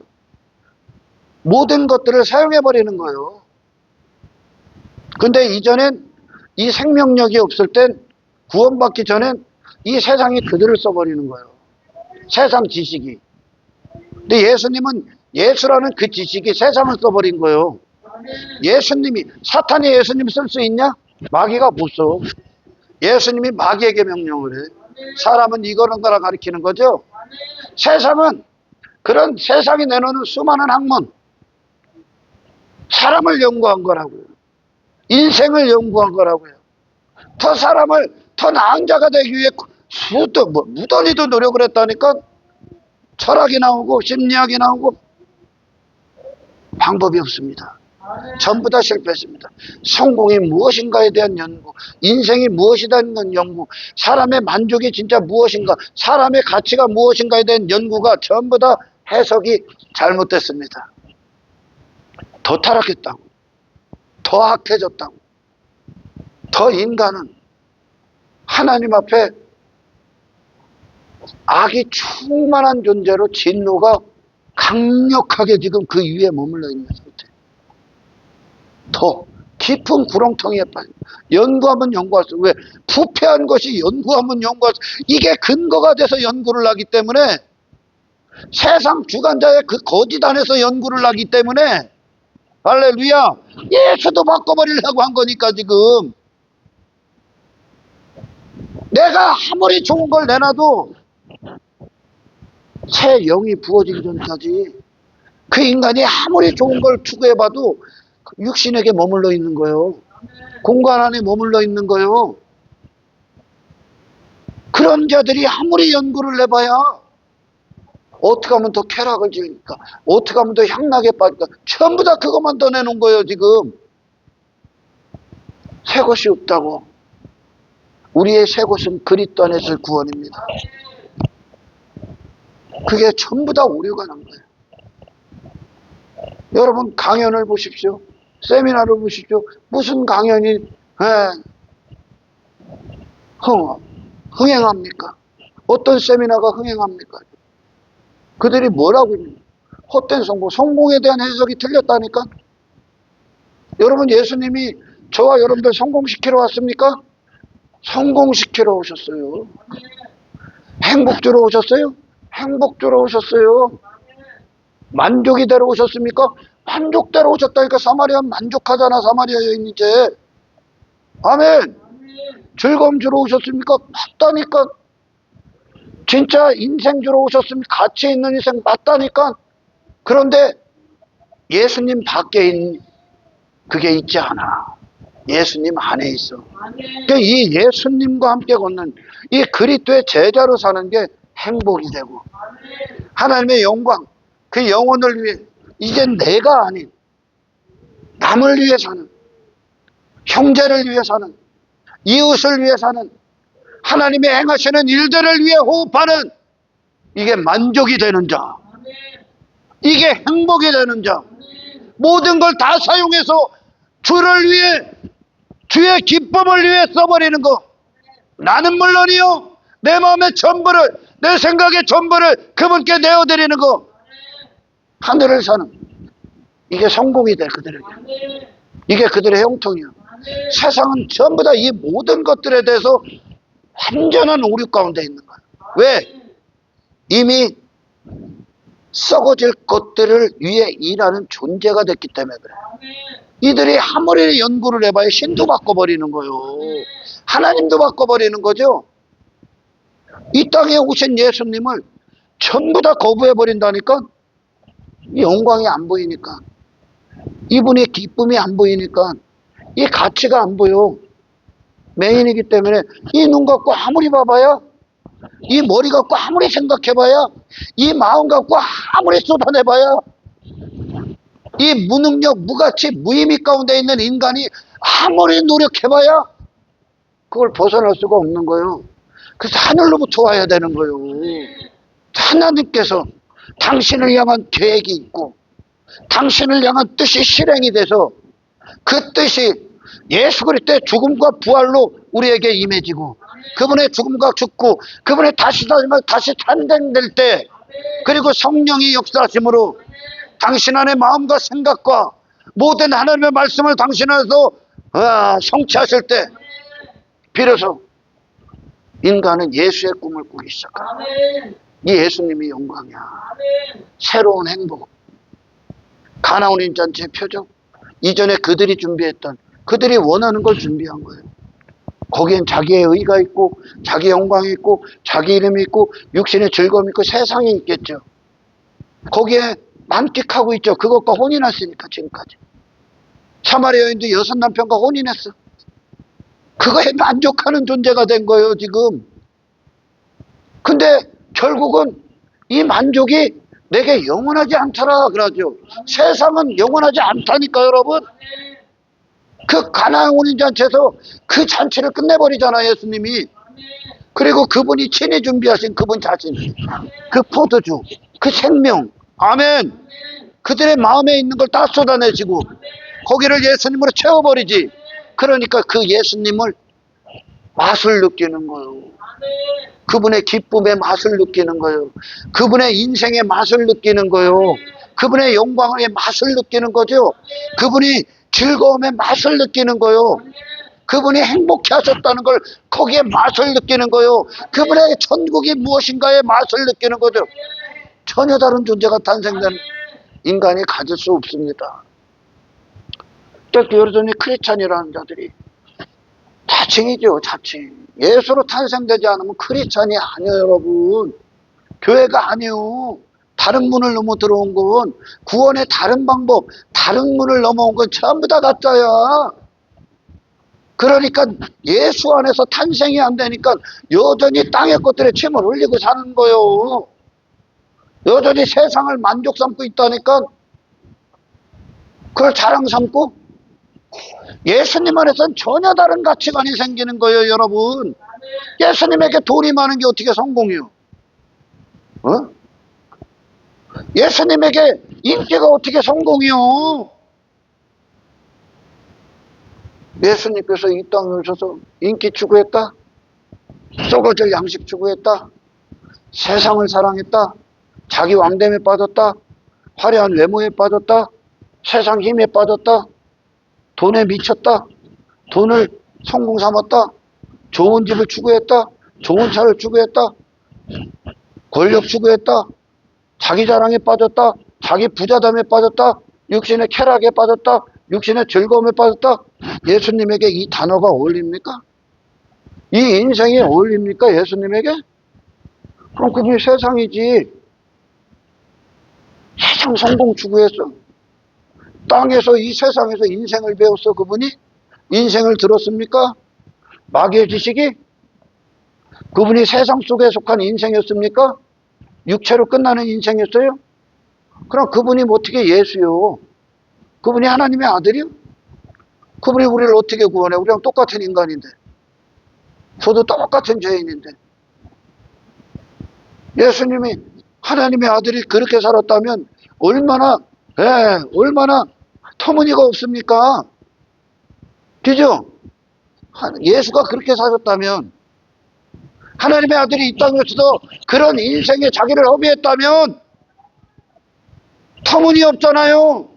모든 것들을 사용해버리는 거예요. 근데 이전엔 이 생명력이 없을 땐 구원받기 전엔 이 세상이 그들을 써버리는 거예요. 세상 지식이. 근데 예수님은 예수라는 그 지식이 세상을 써버린 거예요. 예수님이, 사탄이 예수님 쓸 수 있냐? 마귀가 못 써. 예수님이 마귀에게 명령을 해. 사람은 이거는 거라 가리키는 거죠. 세상은 그런 세상이 내놓는 수많은 학문, 사람을 연구한 거라고요. 인생을 연구한 거라고요. 더 사람을 더 나은 자가 되기 위해 무던히도 노력을 했다니까. 철학이 나오고 심리학이 나오고 방법이 없습니다. 전부 다 실패했습니다. 성공이 무엇인가에 대한 연구, 인생이 무엇이라는 연구, 사람의 만족이 진짜 무엇인가, 사람의 가치가 무엇인가에 대한 연구가 전부 다 해석이 잘못됐습니다. 더 타락했다고, 더 악해졌다고, 더 인간은 하나님 앞에 악이 충만한 존재로 진노가 강력하게 지금 그 위에 머물러 있는 상태. 더 깊은 구렁텅이에 빠져. 연구하면 연구할수. 왜? 부패한 것이 연구하면 연구할수. 이게 근거가 돼서 연구를 하기 때문에, 세상 주관자의 그 거짓 안에서 연구를 하기 때문에, 할렐루야, 예수도 바꿔버리려고 한 거니까 지금. 내가 아무리 좋은 걸 내놔도 새 영이 부어지기 전까지 그 인간이 아무리 좋은 걸 추구해봐도 육신에게 머물러 있는 거예요. 공간 안에 머물러 있는 거예요. 그런 자들이 아무리 연구를 해봐야 어떻게 하면 더 쾌락을 지을까, 어떻게 하면 더 향락에 빠질까, 전부 다 그것만 더 내놓은 거예요 지금. 새 것이 없다고. 우리의 새 것은 그리스도 안에서 구원입니다. 그게 전부 다 오류가 난 거예요. 여러분 강연을 보십시오. 세미나를 보십시오. 무슨 강연이 흥행합니까? 어떤 세미나가 흥행합니까? 그들이 뭐라고 있는 거예요? 헛된 성공, 성공에 대한 해석이 틀렸다니까. 여러분 예수님이 저와 여러분들 성공시키러 왔습니까? 성공시키러 오셨어요. 행복 주러 오셨어요? 행복 주러 오셨어요. 만족이 되러 오셨습니까? 만족대로 오셨다니까. 사마리아 만족하잖아. 사마리아 여인 이제. 아멘. 즐거움 주러 오셨습니까? 맞다니까. 진짜 인생 주러 오셨습니까? 가치 있는 인생 맞다니까. 그런데 예수님 밖에 있는 그게 있지 않아. 예수님 안에 있어. 그러니까 이 예수님과 함께 걷는 이 그리스도의 제자로 사는 게 행복이 되고 하나님의 영광, 그 영혼을 위해 이제 내가 아닌 남을 위해 사는, 형제를 위해 사는, 이웃을 위해 사는, 하나님의 행하시는 일들을 위해 호흡하는, 이게 만족이 되는 자, 이게 행복이 되는 자, 모든 걸 다 사용해서 주를 위해, 주의 기쁨을 위해 써버리는 거. 나는 물론이요, 내 마음의 전부를, 내 생각의 전부를 그분께 내어드리는 거. 하늘을 사는, 이게 성공이 돼 그들에게. 이게 그들의 형통이야. 세상은 전부 다 이 모든 것들에 대해서 완전한 오류 가운데 있는 거야. 왜? 이미 썩어질 것들을 위해 일하는 존재가 됐기 때문에 그래. 이들이 아무리 연구를 해봐야 신도 바꿔버리는 거예요. 하나님도 바꿔버리는 거죠. 이 땅에 오신 예수님을 전부 다 거부해버린다니까. 영광이 안 보이니까, 이분의 기쁨이 안 보이니까, 이 가치가 안 보여. 맹인이기 때문에 이 눈 갖고 아무리 봐봐야, 이 머리 갖고 아무리 생각해봐야, 이 마음 갖고 아무리 쏟아내봐야, 이 무능력, 무가치, 무의미 가운데 있는 인간이 아무리 노력해봐야 그걸 벗어날 수가 없는 거예요. 그래서 하늘로부터 와야 되는 거예요. 하나님께서 당신을 향한 계획이 있고 당신을 향한 뜻이 실행이 돼서 그 뜻이 예수 그리스도의 죽음과 부활로 우리에게 임해지고, 그분의 죽음과 죽고 그분의 다시 탄생될 때, 그리고 성령이 역사하심으로 당신 안의 마음과 생각과 모든 하나님의 말씀을 당신 안에서 성취하실 때 비로소 인간은 예수의 꿈을 꾸기 시작합니다. 이 예수님이 영광이야. 새로운 행복. 가나온 인잔치의 표적. 이전에 그들이 준비했던, 그들이 원하는 걸 준비한 거예요. 거기엔 자기의 의가 있고 자기 영광이 있고 자기 이름이 있고 육신의 즐거움이 있고 세상이 있겠죠. 거기에 만끽하고 있죠. 그것과 혼인했으니까 지금까지. 사마리아 여인도 6 남편과 혼인했어. 그거에 만족하는 존재가 된 거예요 지금. 근데 결국은 이 만족이 내게 영원하지 않더라 그러죠. 세상은 영원하지 않다니까 여러분. 그 가나안 혼인잔치에서 그 잔치를 끝내버리잖아 예수님이. 그리고 그분이 친히 준비하신 그분 자신, 그 포도주, 그 생명, 아멘, 그들의 마음에 있는 걸 다 쏟아내시고 거기를 예수님으로 채워버리지. 그러니까 그 예수님을 맛을 느끼는 거예요. 그분의 기쁨의 맛을 느끼는 거예요. 그분의 인생의 맛을 느끼는 거예요. 그분의 영광의 맛을 느끼는 거죠. 그분이 즐거움의 맛을 느끼는 거예요. 그분이 행복해 하셨다는 걸 거기에 맛을 느끼는 거예요. 그분의 천국이 무엇인가의 맛을 느끼는 거죠. 전혀 다른 존재가 탄생된 인간이 가질 수 없습니다. 그때 여전히 크리스찬이라는 자들이 자칭이죠, 자칭. 예수로 탄생되지 않으면 크리스찬이 아니에요, 여러분. 교회가 아니에요. 다른 문을 넘어 들어온 건, 구원의 다른 방법, 다른 문을 넘어온 건 전부 다 가짜야. 그러니까 예수 안에서 탄생이 안 되니까 여전히 땅의 것들에 침을 흘리고 사는 거예요. 여전히 세상을 만족 삼고 있다니까 그걸 자랑 삼고, 예수님 안에서는 전혀 다른 가치관이 생기는 거예요, 여러분. 예수님에게 돈이 많은 게 어떻게 성공이요? 어? 예수님에게 인기가 어떻게 성공이요? 예수님께서 이 땅에 오셔서 인기 추구했다? 썩어질 양식 추구했다? 세상을 사랑했다? 자기 왕됨에 빠졌다? 화려한 외모에 빠졌다? 세상 힘에 빠졌다? 돈에 미쳤다? 돈을 성공 삼았다? 좋은 집을 추구했다? 좋은 차를 추구했다? 권력 추구했다? 자기 자랑에 빠졌다? 자기 부자담에 빠졌다? 육신의 쾌락에 빠졌다? 육신의 즐거움에 빠졌다? 예수님에게 이 단어가 어울립니까? 이 인생이 어울립니까? 예수님에게? 그럼 그게 세상이지. 세상 성공 추구했어. 땅에서 이 세상에서 인생을 배웠어, 그분이? 인생을 들었습니까? 마귀의 지식이? 그분이 세상 속에 속한 인생이었습니까? 육체로 끝나는 인생이었어요? 그럼 그분이 어떻게 예수요? 그분이 하나님의 아들이요? 그분이 우리를 어떻게 구원해? 우리랑 똑같은 인간인데. 저도 똑같은 죄인인데. 예수님이 하나님의 아들이 그렇게 살았다면 얼마나 터무니가 없습니까? 그죠? 예수가 그렇게 사셨다면, 하나님의 아들이 이 땅에서도 그런 인생에 자기를 허비했다면 터무니없잖아요.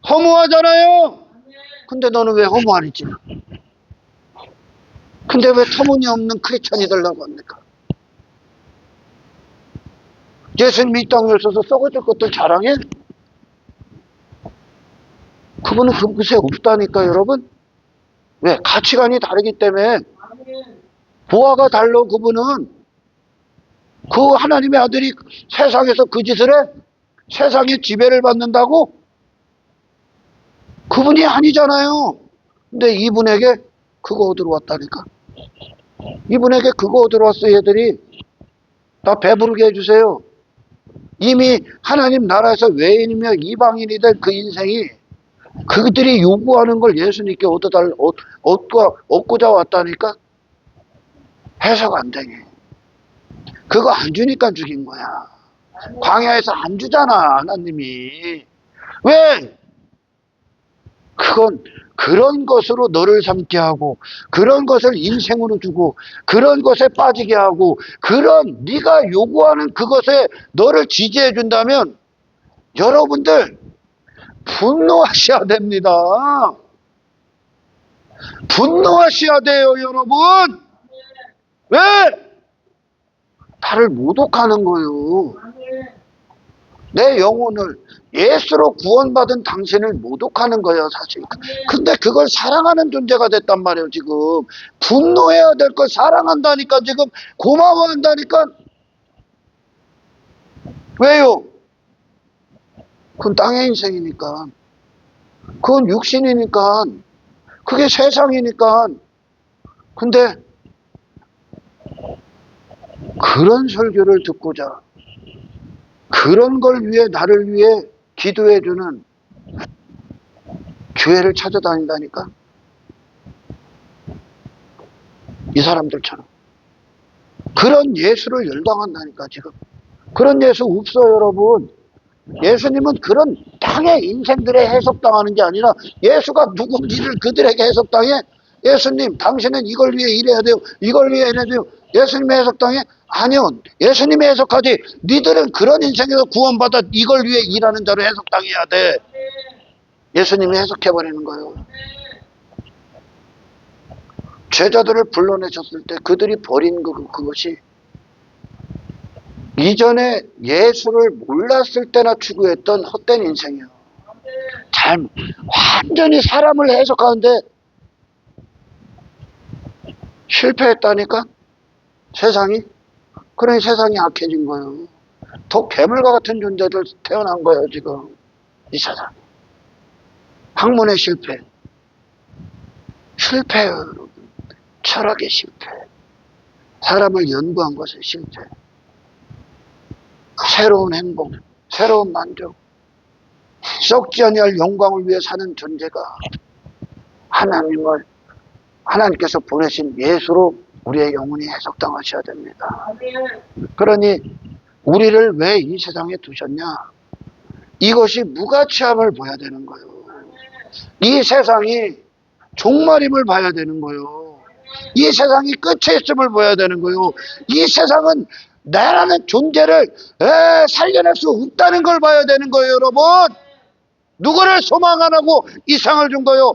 허무하잖아요. 근데 너는 왜 허무 안 했지? 근데 왜 터무니없는 크리스찬이 되려고 합니까? 예수님이 이 땅에 있어서 썩어질 것들 자랑해? 그분은 그것에 없다니까, 여러분. 왜? 가치관이 다르기 때문에. 보아가 달라. 그분은 그 하나님의 아들이 세상에서 그 짓을 해? 세상의 지배를 받는다고? 그분이 아니잖아요. 근데 이분에게 그거 얻으러 왔다니까. 이분에게 그거 얻으러 왔어요. 얘들이 다 배부르게 해주세요. 이미 하나님 나라에서 외인이며 이방인이 될 그 인생이 그들이 요구하는 걸 예수님께 얻고자 왔다니까. 해석 안 되게. 그거 안 주니까 죽인 거야. 광야에서 안 주잖아, 하나님이. 왜? 그건 그런 것으로 너를 삼게 하고, 그런 것을 인생으로 주고, 그런 것에 빠지게 하고, 그런 네가 요구하는 그것에 너를 지지해 준다면 여러분들 분노하셔야 됩니다. 분노하셔야 돼요, 여러분. 왜? 나를 모독하는 거예요. 내 영혼을, 예수로 구원받은 당신을 모독하는 거예요, 사실. 근데 그걸 사랑하는 존재가 됐단 말이에요, 지금. 분노해야 될 걸 사랑한다니까, 지금. 고마워한다니까. 왜요? 그건 땅의 인생이니까. 그건 육신이니까. 그게 세상이니까. 근데 그런 설교를 듣고자, 그런 걸 위해, 나를 위해 기도해주는 교회를 찾아다닌다니까. 이 사람들처럼. 그런 예수를 열광한다니까, 지금. 그런 예수 없어요, 여러분. 예수님은 그런 땅의 인생들에 해석당하는 게 아니라 예수가 누군지를 그들에게 해석당해. 예수님, 당신은 이걸 위해 일해야 돼요. 이걸 위해 일해야 돼요. 예수님의 해석당해? 아니요. 예수님의 해석하지. 니들은 그런 인생에서 구원받아 이걸 위해 일하는 자로 해석당해야 돼. 예수님이 해석해버리는 거예요. 제자들을 불러내셨을 때 그들이 버린 그것이 이전에 예수를 몰랐을 때나 추구했던 헛된 인생이에요. 완전히 사람을 해석하는데 실패했다니까 세상이. 그러니 세상이 악해진 거예요. 더 괴물과 같은 존재들 태어난 거예요 지금 이 세상. 학문의 실패예요 여러분. 철학의 실패, 사람을 연구한 것의 실패, 새로운 행복, 새로운 만족, 썩지 아니할 영광을 위해 사는 존재가 하나님께서 보내신 예수로 우리의 영혼이 해석당하셔야 됩니다. 그러니 우리를 왜 이 세상에 두셨냐? 이것이 무가치함을 봐야 되는 거예요. 이 세상이 종말임을 봐야 되는 거예요. 이 세상이 끝에 있음을 봐야 되는 거예요. 이 세상은 나라는 존재를 살려낼 수 없다는 걸 봐야 되는 거예요 여러분. 누구를 소망 안 하고 이 상을 준 거예요?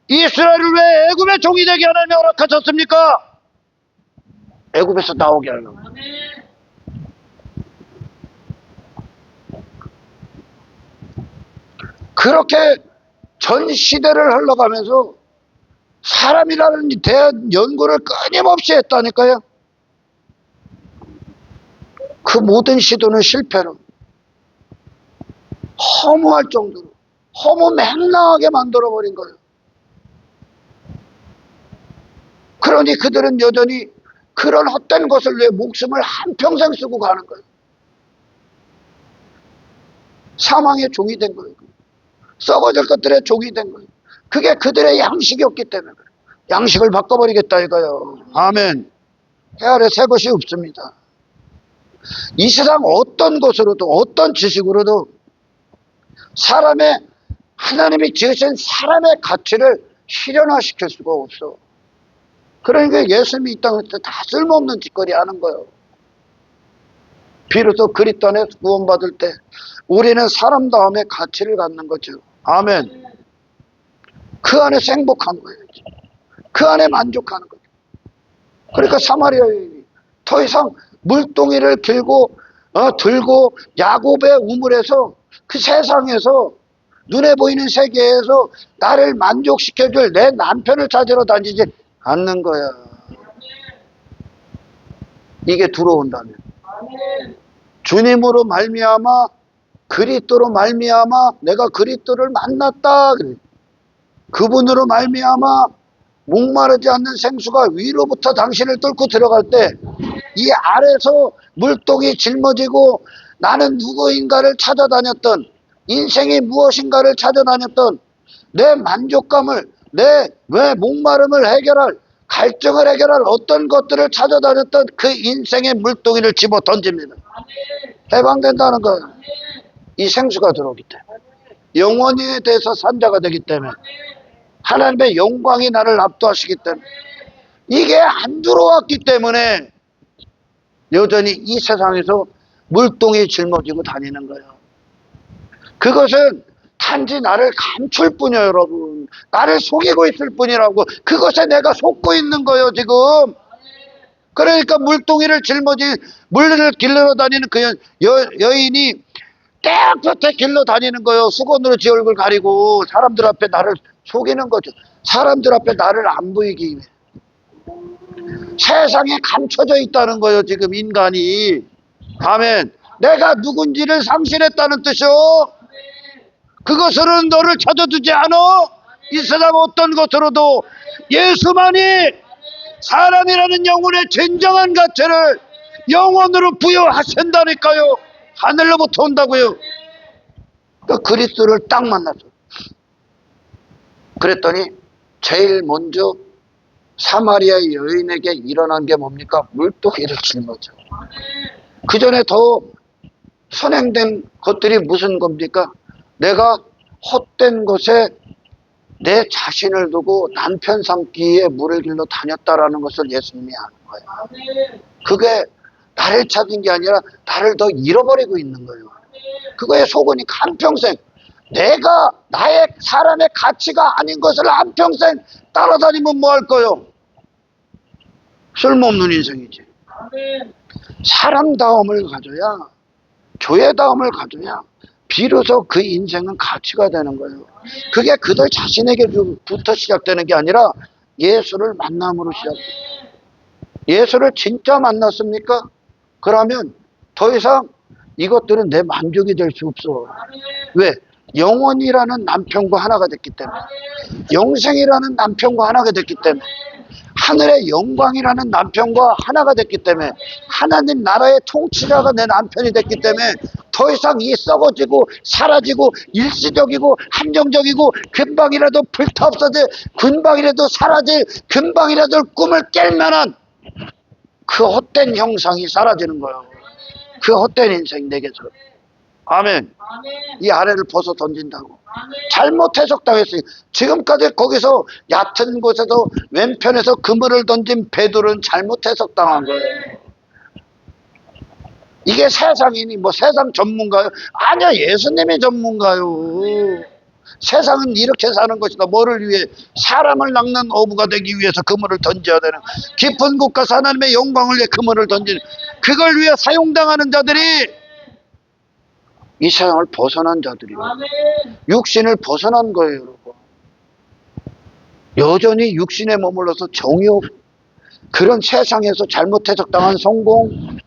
이스라엘을 왜 애굽의 종이 되게 하나님이 허락하셨습니까? 애굽에서 나오게 하려고. 그렇게 전 시대를 흘러가면서 사람이라는 대한 연구를 끊임없이 했다니까요. 그 모든 시도는 실패로 허무할 정도로 허무맹랑하게 만들어버린 거예요. 그러니 그들은 여전히 그런 헛된 것을 위해 목숨을 한평생 쓰고 가는 거예요. 사망의 종이 된 거예요. 썩어질 것들의 종이 된 거예요. 그게 그들의 양식이었기 때문에 그래요. 양식을 바꿔버리겠다 이거예요. 아멘. 해 아래 새 것이 없습니다. 이 세상 어떤 것으로도 어떤 지식으로도 하나님이 지으신 사람의 가치를 실현화시킬 수가 없어. 그러니까 예수님이 이 땅에서 다 쓸모없는 짓거리 하는 거예요. 비로소 그리스도 안에서 구원받을 때 우리는 사람다움의 가치를 갖는 거죠. 아멘. 그 안에서 행복한 거예요. 그 안에 만족하는 거죠. 그러니까 사마리아 여인이 더 이상 물동이를 들고 야곱의 우물에서 그 세상에서 눈에 보이는 세계에서 나를 만족시켜줄 내 남편을 찾으러 다니지 않는 거야. 이게 들어온다면 주님으로 말미암아 그리스도로 말미암아 내가 그리스도를 만났다. 그분으로 말미암아 목마르지 않는 생수가 위로부터 당신을 뚫고 들어갈 때 이 아래서 물동이 짊어지고 나는 누구인가를 찾아다녔던, 인생이 무엇인가를 찾아다녔던 내 만족감을, 내 목마름을 해결할, 갈증을 해결할 어떤 것들을 찾아다녔던 그 인생의 물동이를 집어 던집니다. 해방된다는 거예요. 이 생수가 들어오기 때문에, 영원히에 대해서 산자가 되기 때문에, 하나님의 영광이 나를 압도하시기 때문에, 이게 안 들어왔기 때문에 여전히 이 세상에서 물동이 짊어지고 다니는 거예요. 그것은 단지 나를 감출 뿐이에요 여러분. 나를 속이고 있을 뿐이라고. 그것에 내가 속고 있는 거예요 지금. 그러니까 물동이를 짊어진 물을 길러 다니는 그 여인이 깨끗하게 길러 다니는 거예요. 수건으로 지 얼굴 가리고 사람들 앞에 나를 속이는 거죠. 사람들 앞에 나를 안 보이기 위해. 세상에 감춰져 있다는 거예요 지금 인간이. 아멘. 내가 누군지를 상실했다는 뜻이요. 그것으로는 너를 찾아두지 않아. 이 세상 어떤 것으로도 예수만이 사람이라는 영혼의 진정한 가치를 영혼으로 부여하신다니까요. 하늘로부터 온다고요. 그 그리스도를 딱 만났어. 그랬더니 제일 먼저 사마리아 여인에게 일어난 게 뭡니까? 물동이를 짊어져. 그 전에 더 선행된 것들이 무슨 겁니까? 내가 헛된 것에 내 자신을 두고 남편 삼기에 물을 길러 다녔다라는 것을 예수님이 아는 거예요. 그게 나를 찾은 게 아니라 나를 더 잃어버리고 있는 거예요. 그거에 속으니 한평생 내가 나의 사람의 가치가 아닌 것을 한평생 따라다니면 뭐 할 거요? 쓸모없는 인생이지. 사람다움을 가져야, 교회다움을 가져야, 비로소 그 인생은 가치가 되는 거예요. 그게 그들 자신에게부터 시작되는 게 아니라 예수를 만남으로 시작돼요. 예수를 진짜 만났습니까? 그러면 더 이상 이것들은 내 만족이 될 수 없어. 왜? 영원이라는 남편과 하나가 됐기 때문에, 영생이라는 남편과 하나가 됐기 때문에, 하늘의 영광이라는 남편과 하나가 됐기 때문에, 하나님 나라의 통치자가 내 남편이 됐기 때문에 더 이상 이 썩어지고 사라지고 일시적이고 한정적이고 금방이라도 불타 없어질, 금방이라도 사라질, 금방이라도 꿈을 깰 만한 그 헛된 형상이 사라지는 거예요. 그 헛된 인생 내게서. 아멘. 이 아래를 벗어 던진다고. 잘못 해석당했어요. 지금까지 거기서 얕은 곳에서 왼편에서 그물을 던진 베드로는 잘못 해석당한 거예요. 이게 세상이니 뭐 세상 전문가요? 아니야, 예수님이 전문가요. 세상은 이렇게 사는 것이다. 뭐를 위해? 사람을 낚는 어부가 되기 위해서 그물을 던져야 되는, 깊은 곳과 하나님의 영광을 위해 그물을 던지는, 그걸 위해 사용당하는 자들이 이 세상을 벗어난 자들이에요. 육신을 벗어난 거예요, 여러분. 여전히 육신에 머물러서 정욕, 그런 세상에서 잘못 해석당한 성공,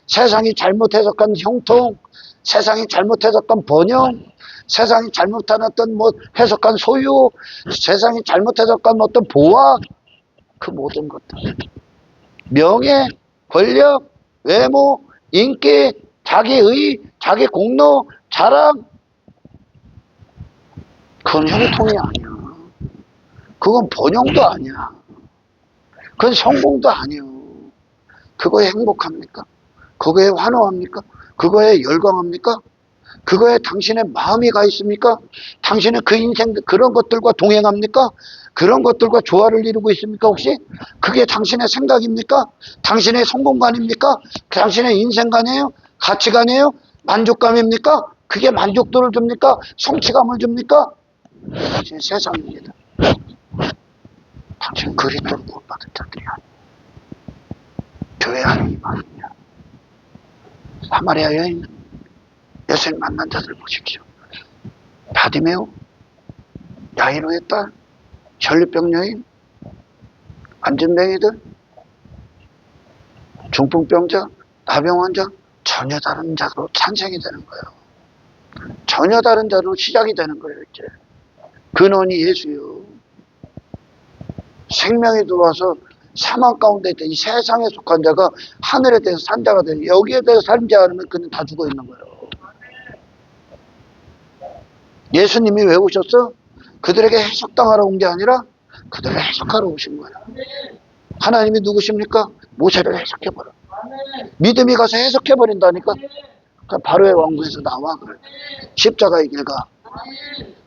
세상이 잘못 해석한 형통, 세상이 잘못 해석한 번영, 세상이 잘못한 어떤 뭐 해석한 소유, 세상이 잘못 해석한 어떤 보화, 그 모든 것들, 명예, 권력, 외모, 인기, 자기의, 자기 공로, 자랑, 그건 형통이 아니야. 그건 번영도 아니야. 그건 성공도 아니에요. 그거에 행복합니까? 그거에 환호합니까? 그거에 열광합니까? 그거에 당신의 마음이 가 있습니까? 당신은 그 인생 그런 것들과 동행합니까? 그런 것들과 조화를 이루고 있습니까? 혹시 그게 당신의 생각입니까? 당신의 성공관입니까? 당신의 인생관이에요? 가치관이에요? 만족감입니까? 그게 만족도를 줍니까? 성취감을 줍니까? 당신의 세상입니다. 당신 그리스도를 못 받은 자들이 아니에요. 교회 안에 임하느냐. 사마리아 여인, 예수님 만난 자들 보십시오. 바디메오, 야이로의 딸, 전립병 여인, 안진뱅이들, 중풍병자, 나병 환자, 전혀 다른 자로 탄생이 되는 거예요. 전혀 다른 자로 시작이 되는 거예요. 이제 근원이 예수요. 생명이 들어와서 사망 가운데 있던 이 세상에 속한 자가 하늘에 대해서 산 자가 되는, 여기에 대해서 살지 않으면 그는 다 죽어 있는 거예요. 예수님이 왜 오셨어? 그들에게 해석당하러 온 게 아니라 그들을 해석하러 오신 거예요. 하나님이 누구십니까? 모세를 해석해버려. 믿음이 가서 해석해버린다니까. 그러니까 바로의 왕국에서 나와. 그래. 십자가의 길 가.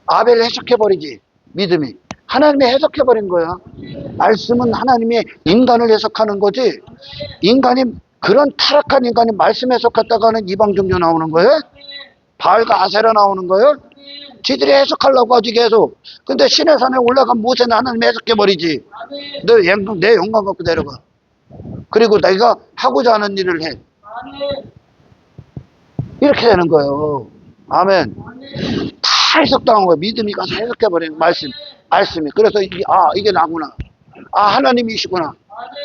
아벨을 해석해버리지. 믿음이. 하나님이 해석해버린 거야. 말씀은 하나님이 인간을 해석하는 거지. 인간이, 그런 타락한 인간이 말씀 해석했다가는 이방 종교 나오는 거예요? 바알과 아세라 나오는 거예요? 지들이 해석하려고 하지 계속. 근데 신의 산에 올라간 모세는 하나님 해석해버리지. 내 영광 갖고 내려가. 그리고 내가 하고자 하는 일을 해. 이렇게 되는 거예요. 아멘. 다 해석당한 거예요. 믿음이 가서 해석해버리는 말씀이. 그래서 이게 나구나. 하나님이시구나.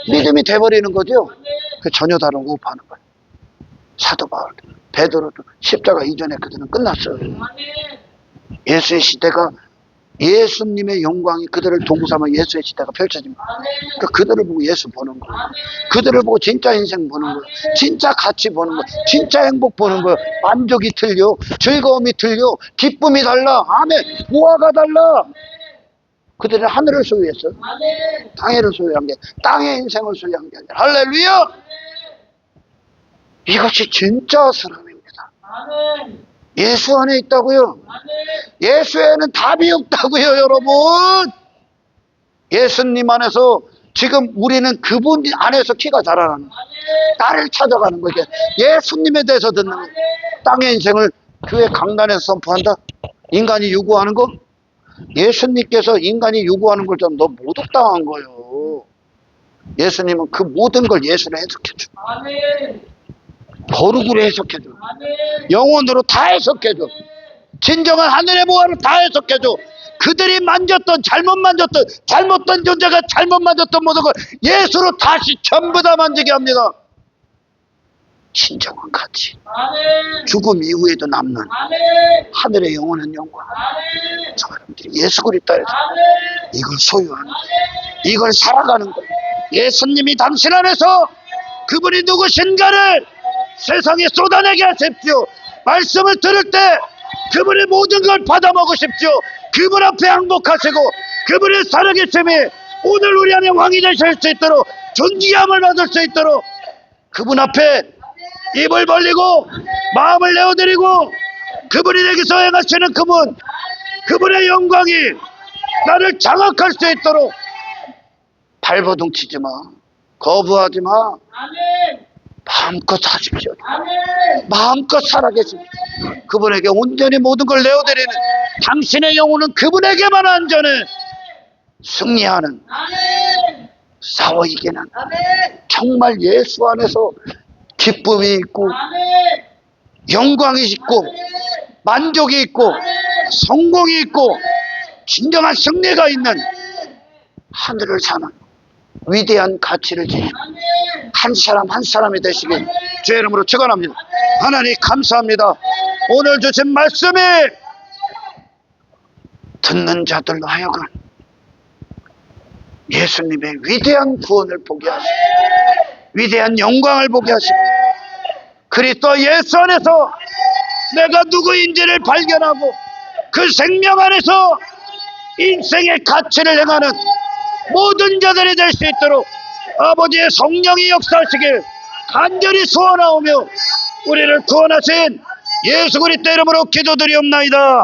믿음이 돼버리는 거죠. 그 전혀 다른 호흡하는 거예요. 사도 바울, 베드로도 십자가 이전에 그들은 끝났어요. 예수의 시대가, 예수님의 영광이 그들을 도구 삼아 예수의 시대가 펼쳐집니다. 그러니까 그들을 보고 예수 보는 거예요. 그들을 보고 진짜 인생 보는 거예요. 진짜 가치 보는 거예요. 진짜 행복 보는 거예요. 만족이 틀려, 즐거움이 틀려, 기쁨이 달라. 아멘. 보아가 달라. 그들은 하늘을 소유했어요. 땅을 소유한 게, 땅의 인생을 소유한 게 아니라. 할렐루야. 이것이 진짜 사랑입니다. 예수 안에 있다고요. 예수에는 답이 없다고요, 여러분. 예수님 안에서 지금 우리는 그분 안에서 키가 자라나는 거예요. 나를 찾아가는 거예요. 예수님에 대해서 듣는 거예요. 땅의 인생을 교회 강단에서 선포한다. 인간이 요구하는 거, 예수님께서 인간이 요구하는 걸 좀 너 모독당한 거예요. 예수님은 그 모든 걸 예수로 해석해줘. 거룩으로 해석해줘. 영혼으로 다 해석해줘. 진정한 하늘의 보화를 다 해석해줘. 그들이 만졌던, 잘못 만졌던, 잘못된 존재가 잘못 만졌던 모든 걸 예수로 다시 전부 다 만지게 합니다. 진정한 가치, 아멘. 죽음 이후에도 남는 아멘. 하늘의 영원한 영광. 아멘. 사람들이 예수 그리스도 안에서 아멘. 이걸 소유하는, 아멘. 이걸 살아가는 거예요. 예수님이 당신 안에서 그분이 누구신가를 세상에 쏟아내게 하십시오. 말씀을 들을 때 그분의 모든 걸 받아 먹으십시오. 그분 앞에 항복하시고 그분의 살아계심이 오늘 우리 안에 왕이 되실 수 있도록, 존귀함을 받을 수 있도록 그분 앞에 입을 벌리고 마음을 내어드리고, 그분이 내게서 행하시는 그분의 영광이 나를 장악할 수 있도록 발버둥 치지 마, 거부하지 마. 아멘. 마음껏 하십시오. 아멘. 마음껏 살아계십시오. 그분에게 온전히 모든 걸 내어드리는 당신의 영혼은 그분에게만 안전해 승리하는, 아멘. 싸워 이기는, 아멘. 정말 예수 안에서 기쁨이 있고 아멘. 영광이 있고 만족이 있고 성공이 있고 진정한 승리가 있는 하늘을 사는 위대한 가치를 지닌 아멘. 한 사람 한 사람이 되시길 주의 이름으로 축원합니다. 하나님 감사합니다. 오늘 주신 말씀이 듣는 자들로 하여금 예수님의 위대한 구원을 보게 하시고 위대한 영광을 보게 하시고 그리스도 예수 안에서 내가 누구인지를 발견하고 그 생명 안에서 인생의 가치를 행하는 모든 자들이 될 수 있도록 아버지의 성령이 역사하시길 간절히 소원하오며 우리를 구원하신 예수 그리스도 이름으로 기도드리옵나이다.